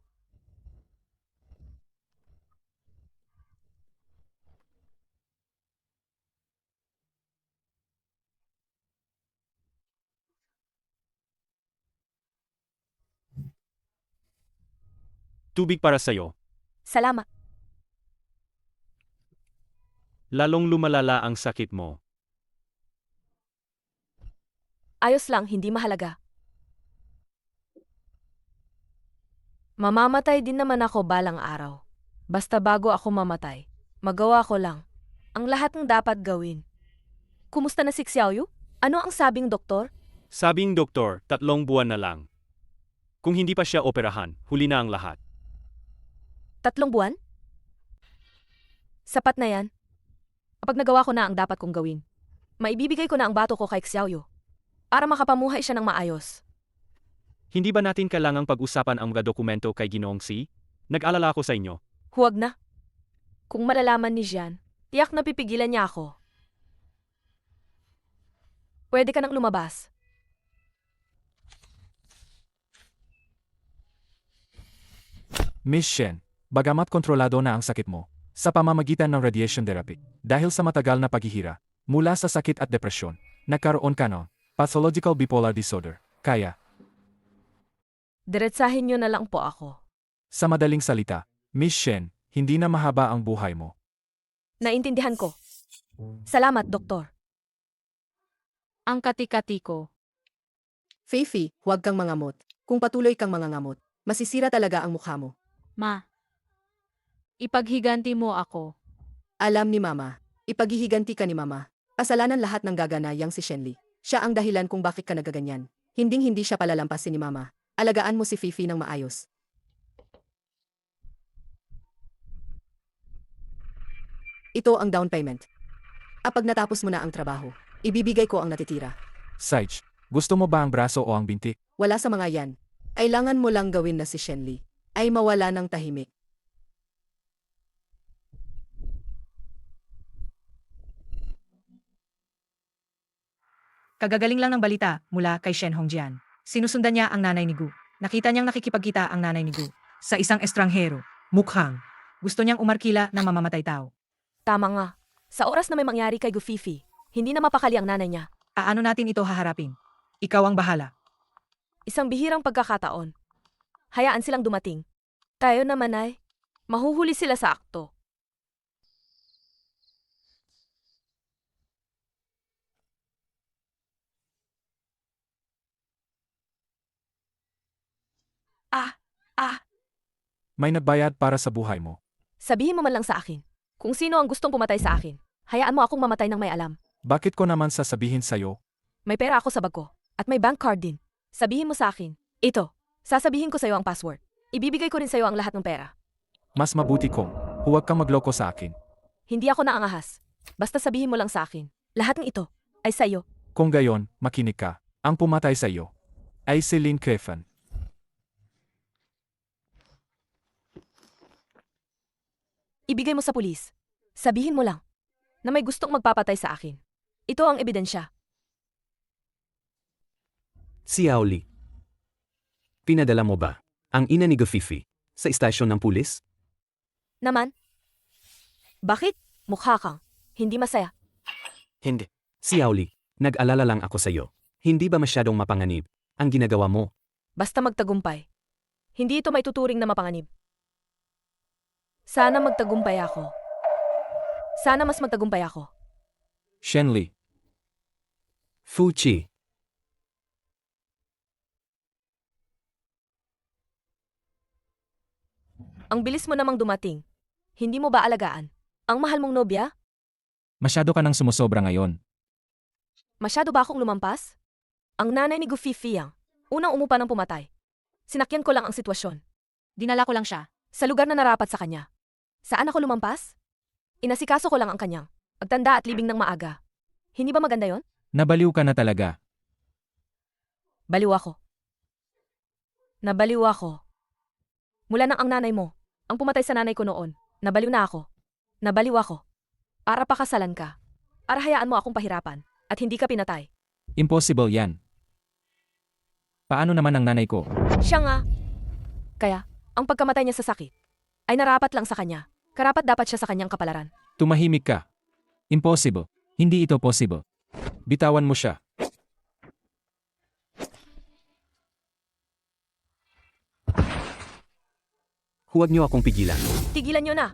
Tubig para sa'yo. Salamat. Lalong lumalala ang sakit mo. Ayos lang, hindi mahalaga. Mamamatay din naman ako balang araw. Basta bago ako mamatay, magawa ko lang ang lahat ng dapat gawin. Kumusta na si Xiaoyu? Ano ang sabing doktor? Sabing doktor, 3 buwan na lang. Kung hindi pa siya operahan, huli na ang lahat. 3 buwan? Sapat na yan. Kapag nagawa ko na ang dapat kong gawin, maibibigay ko na ang bato ko kay Xiaoyu para makapamuhay siya ng maayos. Hindi ba natin kailangang pag-usapan ang mga dokumento kay Ginoong Si? Nag-alala ako sa inyo. Huwag na. Kung malalaman ni Jian, tiyak na pipigilan niya ako. Pwede ka nang lumabas. Miss Shen, bagamat kontrolado na ang sakit mo, sa pamamagitan ng radiation therapy, dahil sa matagal na paghihira, mula sa sakit at depresyon, nagkaroon ka ng pathological bipolar disorder. Kaya, Diretsahin niyo na lang po ako. sa madaling salita, Miss Shen, hindi na mahaba ang buhay mo. Naintindihan ko. Salamat, Doktor. Ang kati-kati ko. Fifi, huwag kang mangamot. Kung patuloy kang mangangamot, masisira talaga ang mukha mo. Ma. Ipaghiganti mo ako. Alam ni Mama. Ipaghihiganti ka ni Mama. Kasalanan lahat ng gaganayang si Shenli. Siya ang dahilan kung bakit ka nagaganyan. Hinding-hindi siya palalampasin ni Mama. Alagaan mo si Fifi ng maayos. Ito ang down payment. Kapag natapos mo na ang trabaho, ibibigay ko ang natitira. Saige, gusto mo ba ang braso o ang binti? Wala sa mga yan. Kailangan mo lang gawin na si Shenli ay mawala ng tahimik. Kagagaling lang ng balita mula kay Shen Hongjian. Sinusundan niya ang nanay ni Gu. Nakita niyang nakikipagkita ang nanay ni Gu sa isang estranghero. Mukhang gusto niyang umarkila ng mamamatay tao. Tama nga. Sa oras na may mangyari kay Gufifi, hindi na mapakali ang nanay niya. Paano natin ito haharapin? Ikaw ang bahala. Isang bihirang pagkakataon. Hayaan silang dumating. Tayo naman ay, mahuhuli sila sa akto. May nagbayad para sa buhay mo. Sabihin mo man lang sa akin, kung sino ang gustong pumatay sa akin. Hayaan mo akong mamatay ng may alam. Bakit ko naman sasabihin sa'yo? May pera ako sa bag ko, at may bank card din. Sabihin mo sa akin, ito, sasabihin ko sa'yo ang password. Ibibigay ko rin sa'yo ang lahat ng pera. Mas mabuti kung huwag kang magloko sa akin. Hindi ako naangahas. Basta sabihin mo lang sa akin. Lahat ng ito ay sa'yo. Kung gayon, makinig ka. Ang pumatay sa iyo ay si Lynn Crefan. Ibigay mo sa pulis. Sabihin mo lang na may gustong magpapatay sa akin. Ito ang ebidensya. Si Auli. Pinadala mo ba ang ina ni Gafifi sa istasyon ng pulis? Naman? Bakit? Mukha kang hindi masaya. Hindi. Si Auli, nag-alala lang ako sa'yo. Hindi ba masyadong mapanganib ang ginagawa mo? Basta magtagumpay. Hindi ito may tuturing na mapanganib. Sana magtagumpay ako. Sana mas magtagumpay ako. Shenli, Fuchi. Ang bilis mo namang dumating. Hindi mo ba alagaan? Ang mahal mong nobya? masyado ka nang sumusobra ngayon. Masyado ba akong lumampas? Ang nanay ni Gufi Fiyang, unang umupa ng pumatay. Sinakyan ko lang ang sitwasyon. Dinala ko lang siya. Sa lugar na narapat sa kanya. Saan ako lumampas? Inasikaso ko lang ang kanyang pagtanda at libing ng maaga. Hindi ba maganda yon? Nabaliw ka na talaga. Baliw ako. Nabaliw ako. Mula nang ang nanay mo, ang pumatay sa nanay ko noon, nabaliw na ako. Nabaliw ako. Para pakasalan ka. Para hayaan mo akong pahirapan at hindi ka pinatay. Impossible yan. Paano naman ang nanay ko? Siya nga. Kaya, ang pagkamatay niya sa sakit ay narapat lang sa kanya. Karapat dapat siya sa kanyang kapalaran. Tumahimik ka. Impossible. Hindi ito possible. Bitawan mo siya. Huwag niyo akong pigilan. Tigilan niyo na.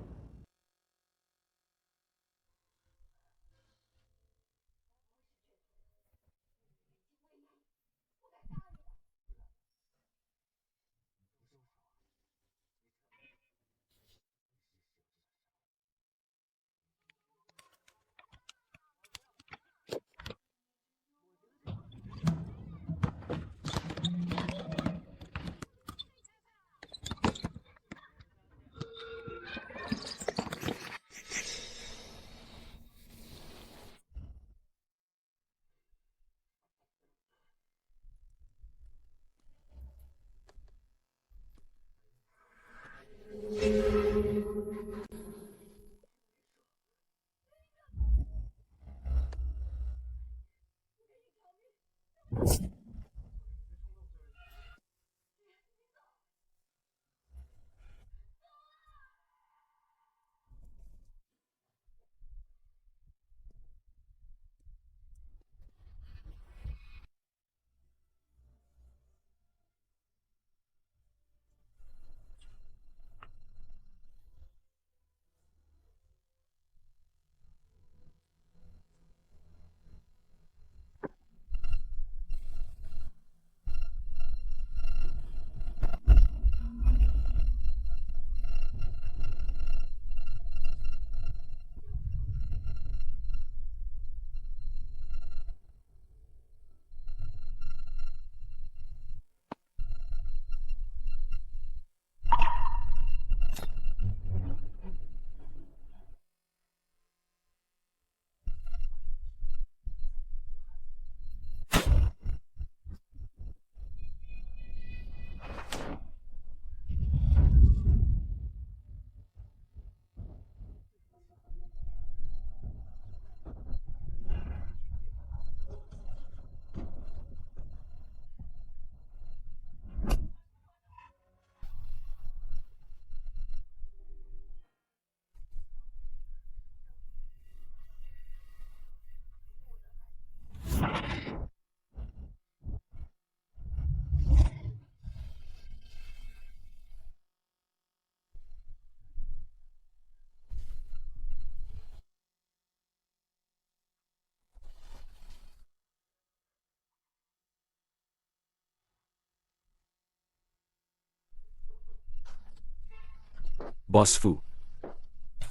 Boss Fu.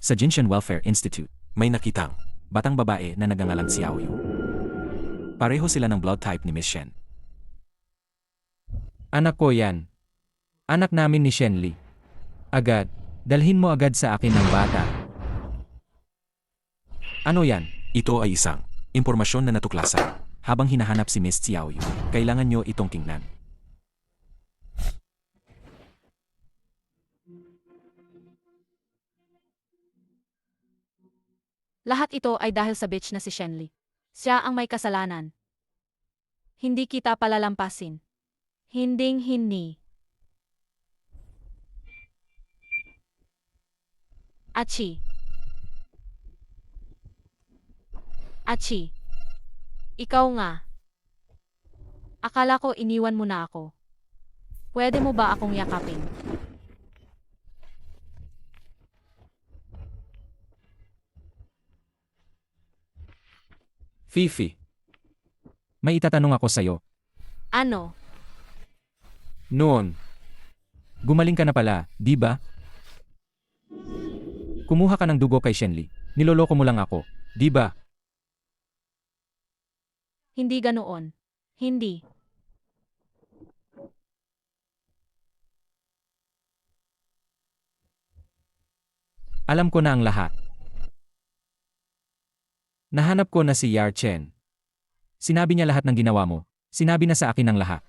Sa Jinshan Welfare Institute, may nakitang batang babae na nagangalang Xiaoyu. Pareho sila ng blood type ni Miss Shen. Anak ko yan. Anak namin ni Shenli. Agad, dalhin mo agad sa akin ng bata. Ano yan? Ito ay isang impormasyon na natuklasan. Habang hinahanap si Miss Xiaoyu, kailangan nyo itong tingnan. Lahat ito ay dahil sa bitch na si Shenli. Siya ang may kasalanan. Hindi kita palalampasin. Hinding-hindi. Achi. Achi. Ikaw nga. Akala ko iniwan mo na ako. Pwede mo ba akong yakapin? Fifi. May itatanong ako sa'yo. Ano? Noon. Gumaling ka na pala, di ba? Kumuha ka ng dugo kay Shenli. Niloloko mo lang ako, di ba? Hindi ganoon. Hindi. Alam ko na ang lahat. Nahanap ko na si Yar Chen. Sinabi niya lahat ng ginawa mo. Sinabi na sa akin ang lahat.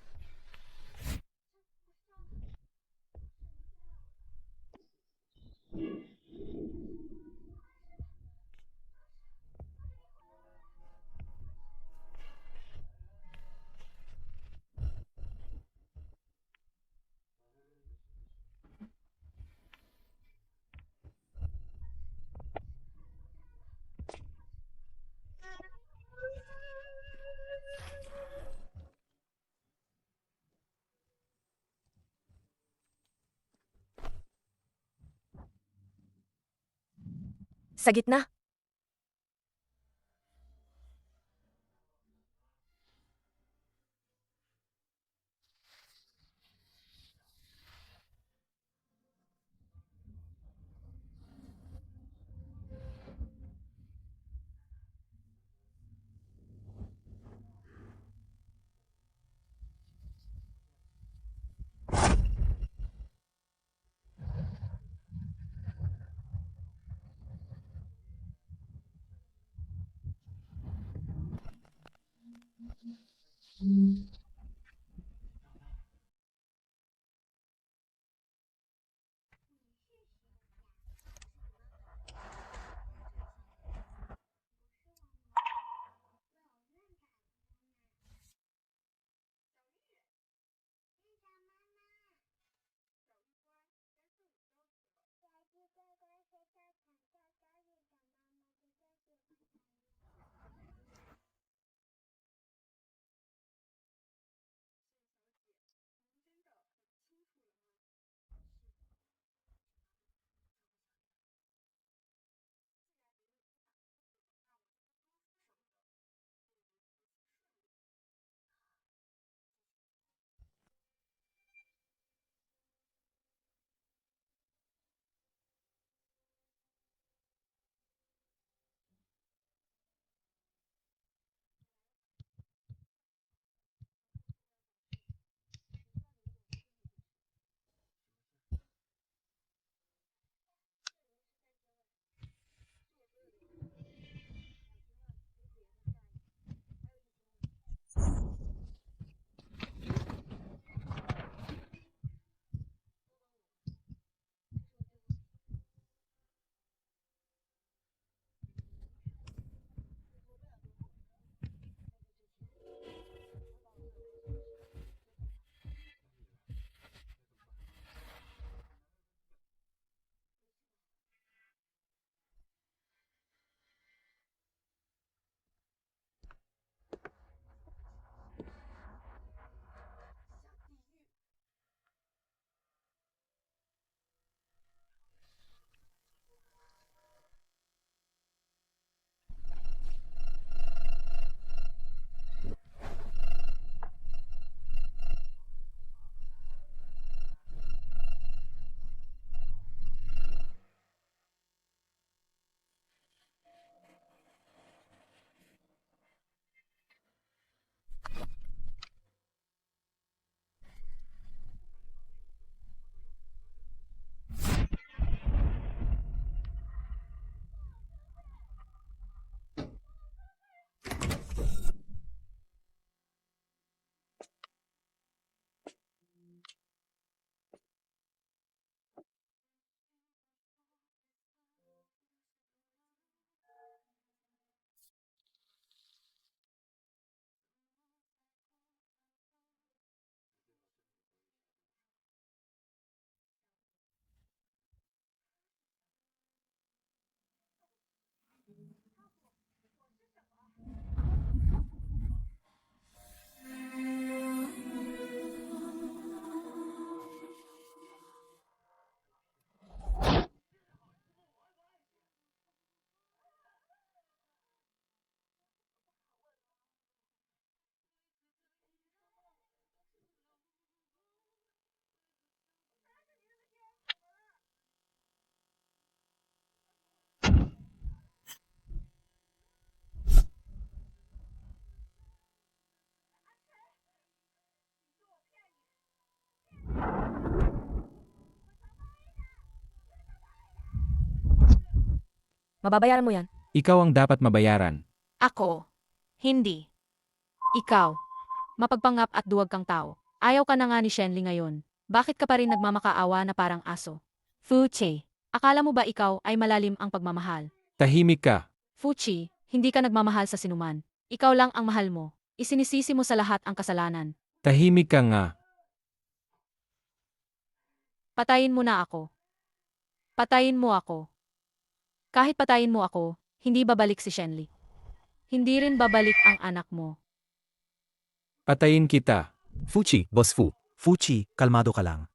Sa gitna. Mababayaran mo yan. Ikaw ang dapat mabayaran. Ako. Hindi. Ikaw. Mapagpangap at duwag kang tao. Ayaw ka na nga ni Shenli ngayon. Bakit ka pa rin nagmamakaawa na parang aso? Fuchi, akala mo ba ikaw ay malalim ang pagmamahal? Tahimik ka. Fuchi, hindi ka nagmamahal sa sinuman. Ikaw lang ang mahal mo. Isinisisi mo sa lahat ang kasalanan. Tahimik ka nga. Patayin mo na ako. Patayin mo ako. Kahit patayin mo ako, hindi babalik si Shenli. Hindi rin babalik ang anak mo. Patayin kita. Fuchi, Boss Fu. Fuchi, kalmado ka lang.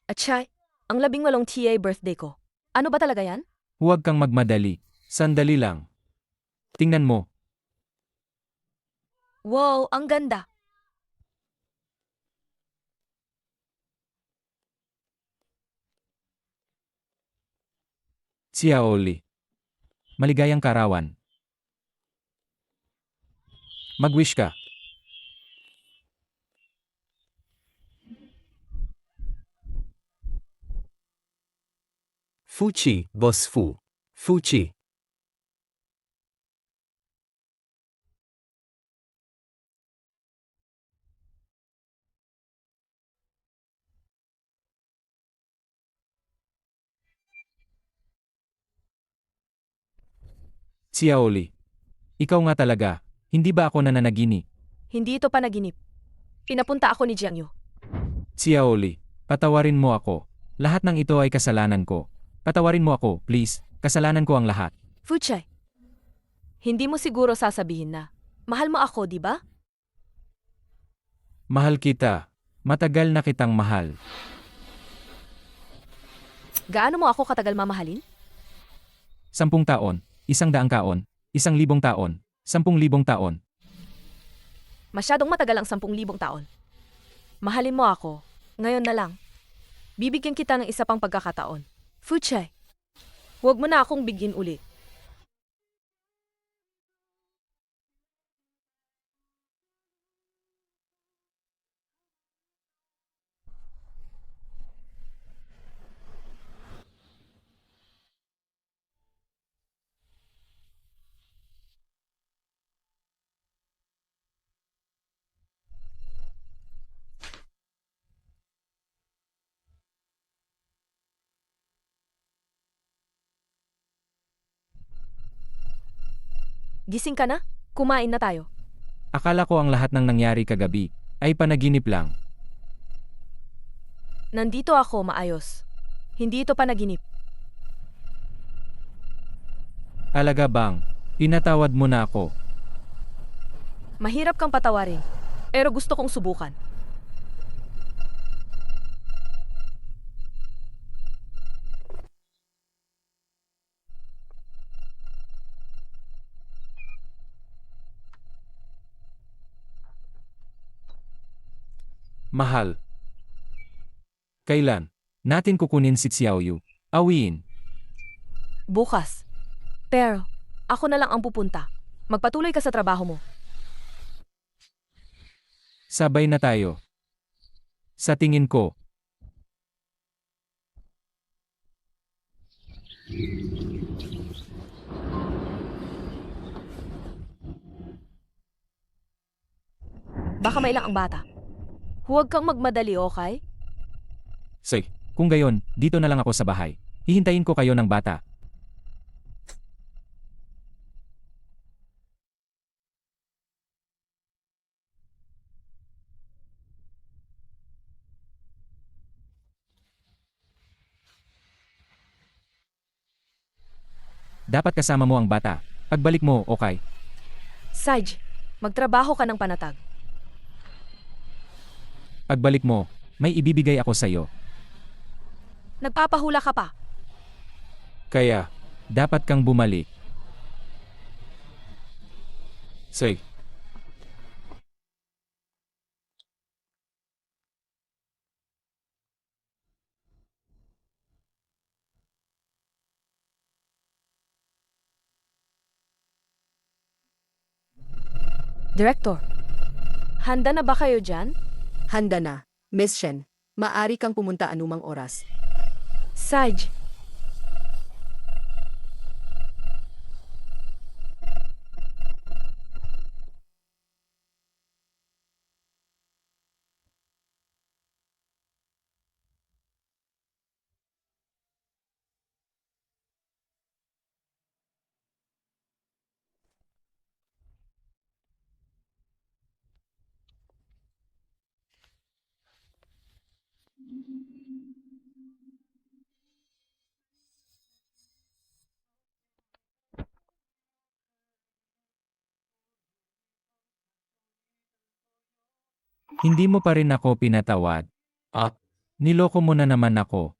Atchay, ang 18 TA birthday ko. Ano ba talaga yan? Huwag kang magmadali. Sandali lang. Tingnan mo. Wow, ang ganda. Xiaoli. Maligayang karawan. Mag-wish ka. Fuchi, Boss Fu. Fuchi. Xiaoli. Ikaw nga talaga. Hindi ba ako nananagini? Hindi ito panaginip. Pinapunta ako ni Jiang Yu. Xiaoli, patawarin mo ako. Lahat ng ito ay kasalanan ko. Patawarin mo ako, please. Kasalanan ko ang lahat. Fuchay, hindi mo siguro sasabihin na, mahal mo ako, di ba? Mahal kita. Matagal na kitang mahal. Gaano mo ako katagal mamahalin? 10 taon, 100 taon, 1,000 taon, 10,000 taon. Masyadong matagal ang 10,000 taon. Mahalin mo ako, ngayon na lang. Bibigyan kita ng isa pang pagkakataon. Fuchay, huwag mo na akong bigyan ulit. Gising ka na? Kumain na tayo. Akala ko ang lahat ng nangyari kagabi ay panaginip lang. Nandito ako maayos. Hindi ito panaginip. Alaga bang, pinatawad mo na ako. Mahirap kang patawarin, pero gusto kong subukan. Mahal. Kailan natin kukunin si Xiaoyu? Awiin. Bukas. Pero, ako na lang ang pupunta. Magpatuloy ka sa trabaho mo. Sabay na tayo. Sa tingin ko. Baka mailang ang bata. Huwag kang magmadali, okay? Sige, kung gayon, dito na lang ako sa bahay. Hihintayin ko kayo ng bata. Dapat kasama mo ang bata. Pagbalik mo, okay? Saj, magtrabaho ka ng panatag. Pagbalik mo, may ibibigay ako sa iyo. Nagpapahula ka pa. Kaya, dapat kang bumalik. Sige. Director, handa na ba kayo dyan? Handa na. Miss Shen, maari kang pumunta anumang oras. Saj, Hindi mo pa rin ako pinatawad. Niloko mo na naman ako.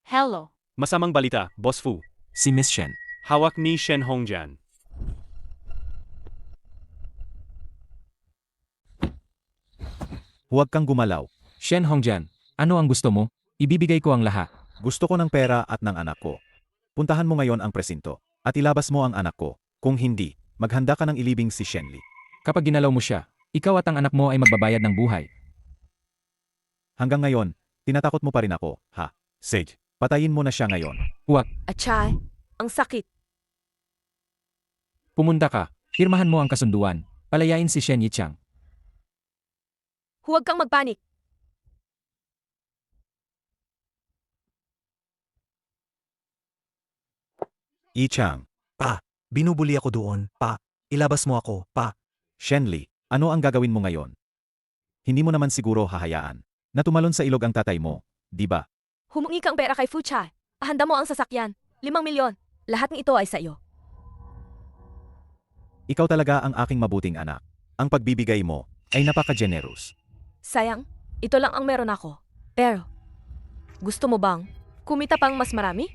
Hello. Masamang balita, Boss Fu. Si Miss Shen. Hawak ni Shen Hongjian. Huwag kang gumalaw. Shen Hongjian, ano ang gusto mo? Ibibigay ko ang lahat. Gusto ko ng pera at ng anak ko. Puntahan mo ngayon ang presinto at ilabas mo ang anak ko. Kung hindi, maghanda ka ng ilibing si Shenli. Kapag ginalaw mo siya, ikaw at ang anak mo ay magbabayad ng buhay. Hanggang ngayon, tinatakot mo pa rin ako, ha? Sage, patayin mo na siya ngayon. Achay, ang sakit. Pumunta ka, pirmahan mo ang kasunduan, palayain si Shen Yichang. Huwag kang magpanik. Yichang. Pa, binubuli ako doon. Pa, ilabas mo ako. Pa. Shenli, ano ang gagawin mo ngayon? Hindi mo naman siguro hahayaan na tumalon sa ilog ang tatay mo, di ba? Humingi kang pera kay Fuchai. Ahanda mo ang sasakyan. 5 milyon. Lahat ng ito ay sa iyo. Ikaw talaga ang aking mabuting anak. Ang pagbibigay mo ay napaka-generous. Sayang, ito lang ang meron ako. Pero, gusto mo bang kumita pang mas marami?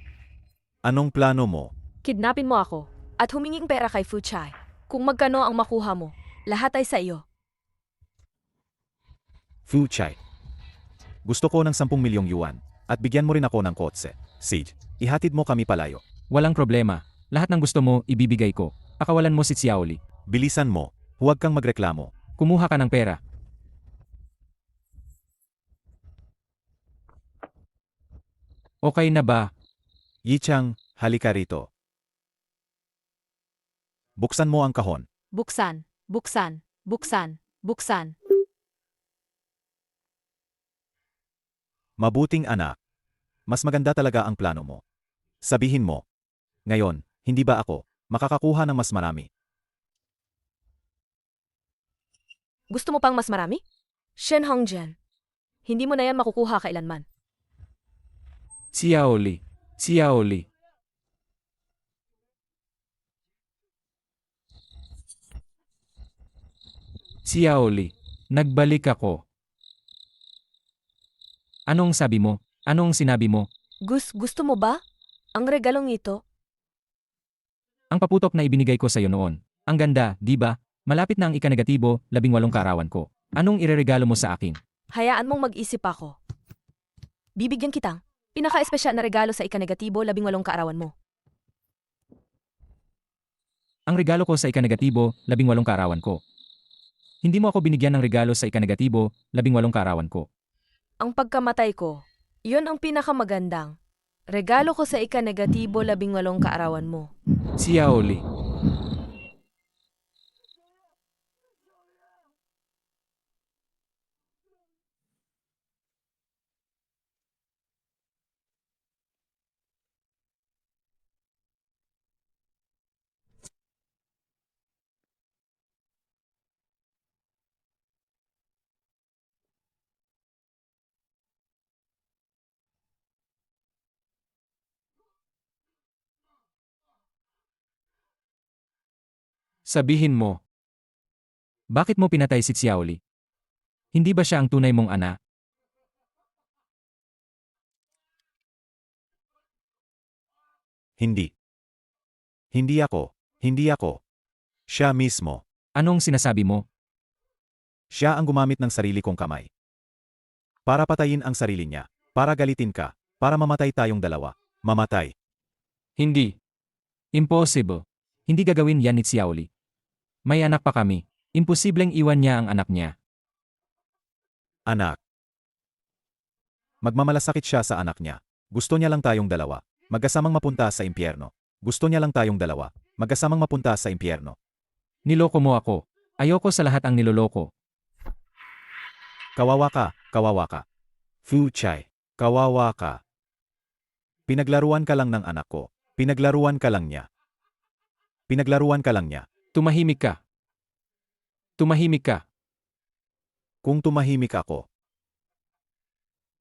Anong plano mo? Kidnapin mo ako at huminging pera kay Fuchai. Kung magkano ang makuha mo, lahat ay sa iyo. Fu Chai. Gusto ko ng 10 milyong yuan at bigyan mo rin ako ng kotse. Sage, ihatid mo kami palayo. Walang problema. Lahat ng gusto mo, ibibigay ko. Pakawalan mo si Xiaoli. Bilisan mo, huwag kang magreklamo. Kumuha ka ng pera. Okay na ba? Yichang, halika rito. Buksan mo ang kahon. Buksan, buksan, buksan, buksan. Mabuting anak. Mas maganda talaga ang plano mo. Sabihin mo. Ngayon, hindi ba ako makakakuha ng mas marami? Gusto mo pang mas marami? Shen Hongjian, hindi mo na yan makukuha kailanman. Xiaoli. Xiaoli. Xiaoli. Nagbalik ako. Anong sabi mo? Anong sinabi mo? Gusto mo ba? Ang regalong ito? Ang paputok na ibinigay ko sa iyo noon. Ang ganda, di ba? Malapit na ang ika-negatibo, 18 kaarawan ko. Anong ireregalo mo sa akin? Hayaan mong mag-isip ako. Bibigyan kitang pinaka-espesyal na regalo sa ika-negatibo, 18 kaarawan mo. Ang regalo ko sa ika-negatibo, 18 kaarawan ko. Hindi mo ako binigyan ng regalo sa ika-negatibo, 18 kaarawan ko. Ang pagkamatay ko, yun ang pinakamagandang regalo ko sa ika-negatibo, 18 kaarawan mo. Xiaoli. Sabihin mo. Bakit mo pinatay si Xiaoli? Hindi ba siya ang tunay mong anak? Hindi. Hindi ako. Hindi ako. Siya mismo. Anong sinasabi mo? Siya ang gumamit ng sarili kong kamay. Para patayin ang sarili niya. Para galitin ka. Para mamatay tayong dalawa. Mamatay. Hindi. Impossible. Hindi gagawin yan ni Xiaoli. May anak pa kami. Imposibleng iwan niya ang anak niya. Anak. Magmamalasakit siya sa anak niya. Gusto niya lang tayong dalawa. Magkasamang mapunta sa impyerno. Gusto niya lang tayong dalawa. Magkasamang mapunta sa impyerno. Niloko mo ako. Ayoko sa lahat ang niloloko. Kawawa ka, kawawa ka. Fu Chai, kawawa ka. Pinaglaruan ka lang ng anak ko. Pinaglaruan ka lang niya. Pinaglaruan ka lang niya. Tumahimik ka. Tumahimik ka. Kung tumahimik ako.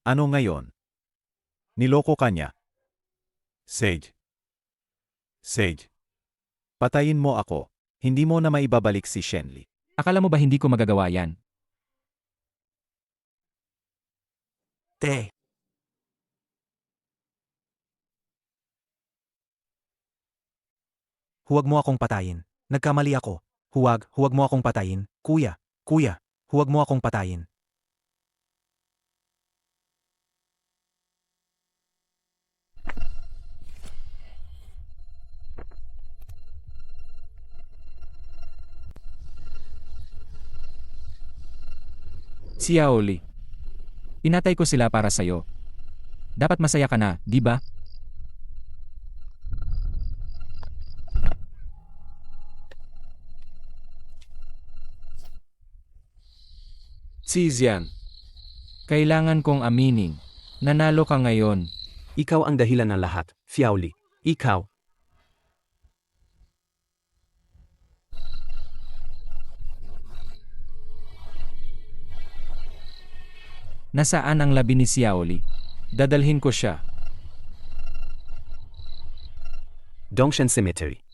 Ano ngayon? Niloko ka niya. Sage. Sage. Patayin mo ako. Hindi mo na maibabalik si Shenli. Akala mo ba hindi ko magagawa yan? Te. Huwag mo akong patayin. Nagkamali ako. Huwag mo akong patayin. Kuya, huwag mo akong patayin. Xiaoli. Pinatay ko sila para sa'yo. Dapat masaya ka na, di ba? Si Xian. Kailangan kong aminin. Nanalo ka ngayon. Ikaw ang dahilan ng lahat, Xiaoli. Ikaw. Nasaan ang labi ni Xiaoli? Dadalhin ko siya. Dongshan Cemetery.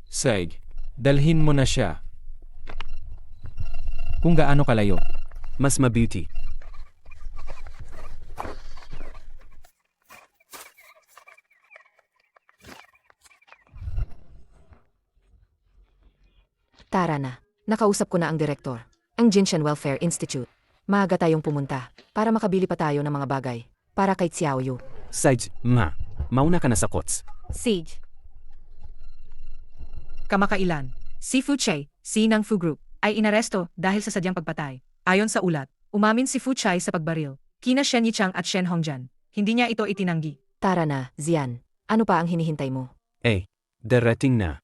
Sage, dalhin mo na siya. Kung gaano kalayo. Mas mabuti. Tara na. Nakausap ko na ang direktor. Ang Jinshan Welfare Institute. Maaga tayong pumunta para makabili pa tayo ng mga bagay para kay Xiaoyu. Sage, mauna ka na sa kots. Siege. Kamakailan, si Fu Chai, si ng Fu Group, ay inaresto dahil sa sadyang pagpatay. Ayon sa ulat, umamin si Fu Chai sa pagbaril. Kina Shen Yichang at Shen Hongjian. Hindi niya ito itinanggi. Tara na, Xian. Ano pa ang hinihintay mo? Darating na.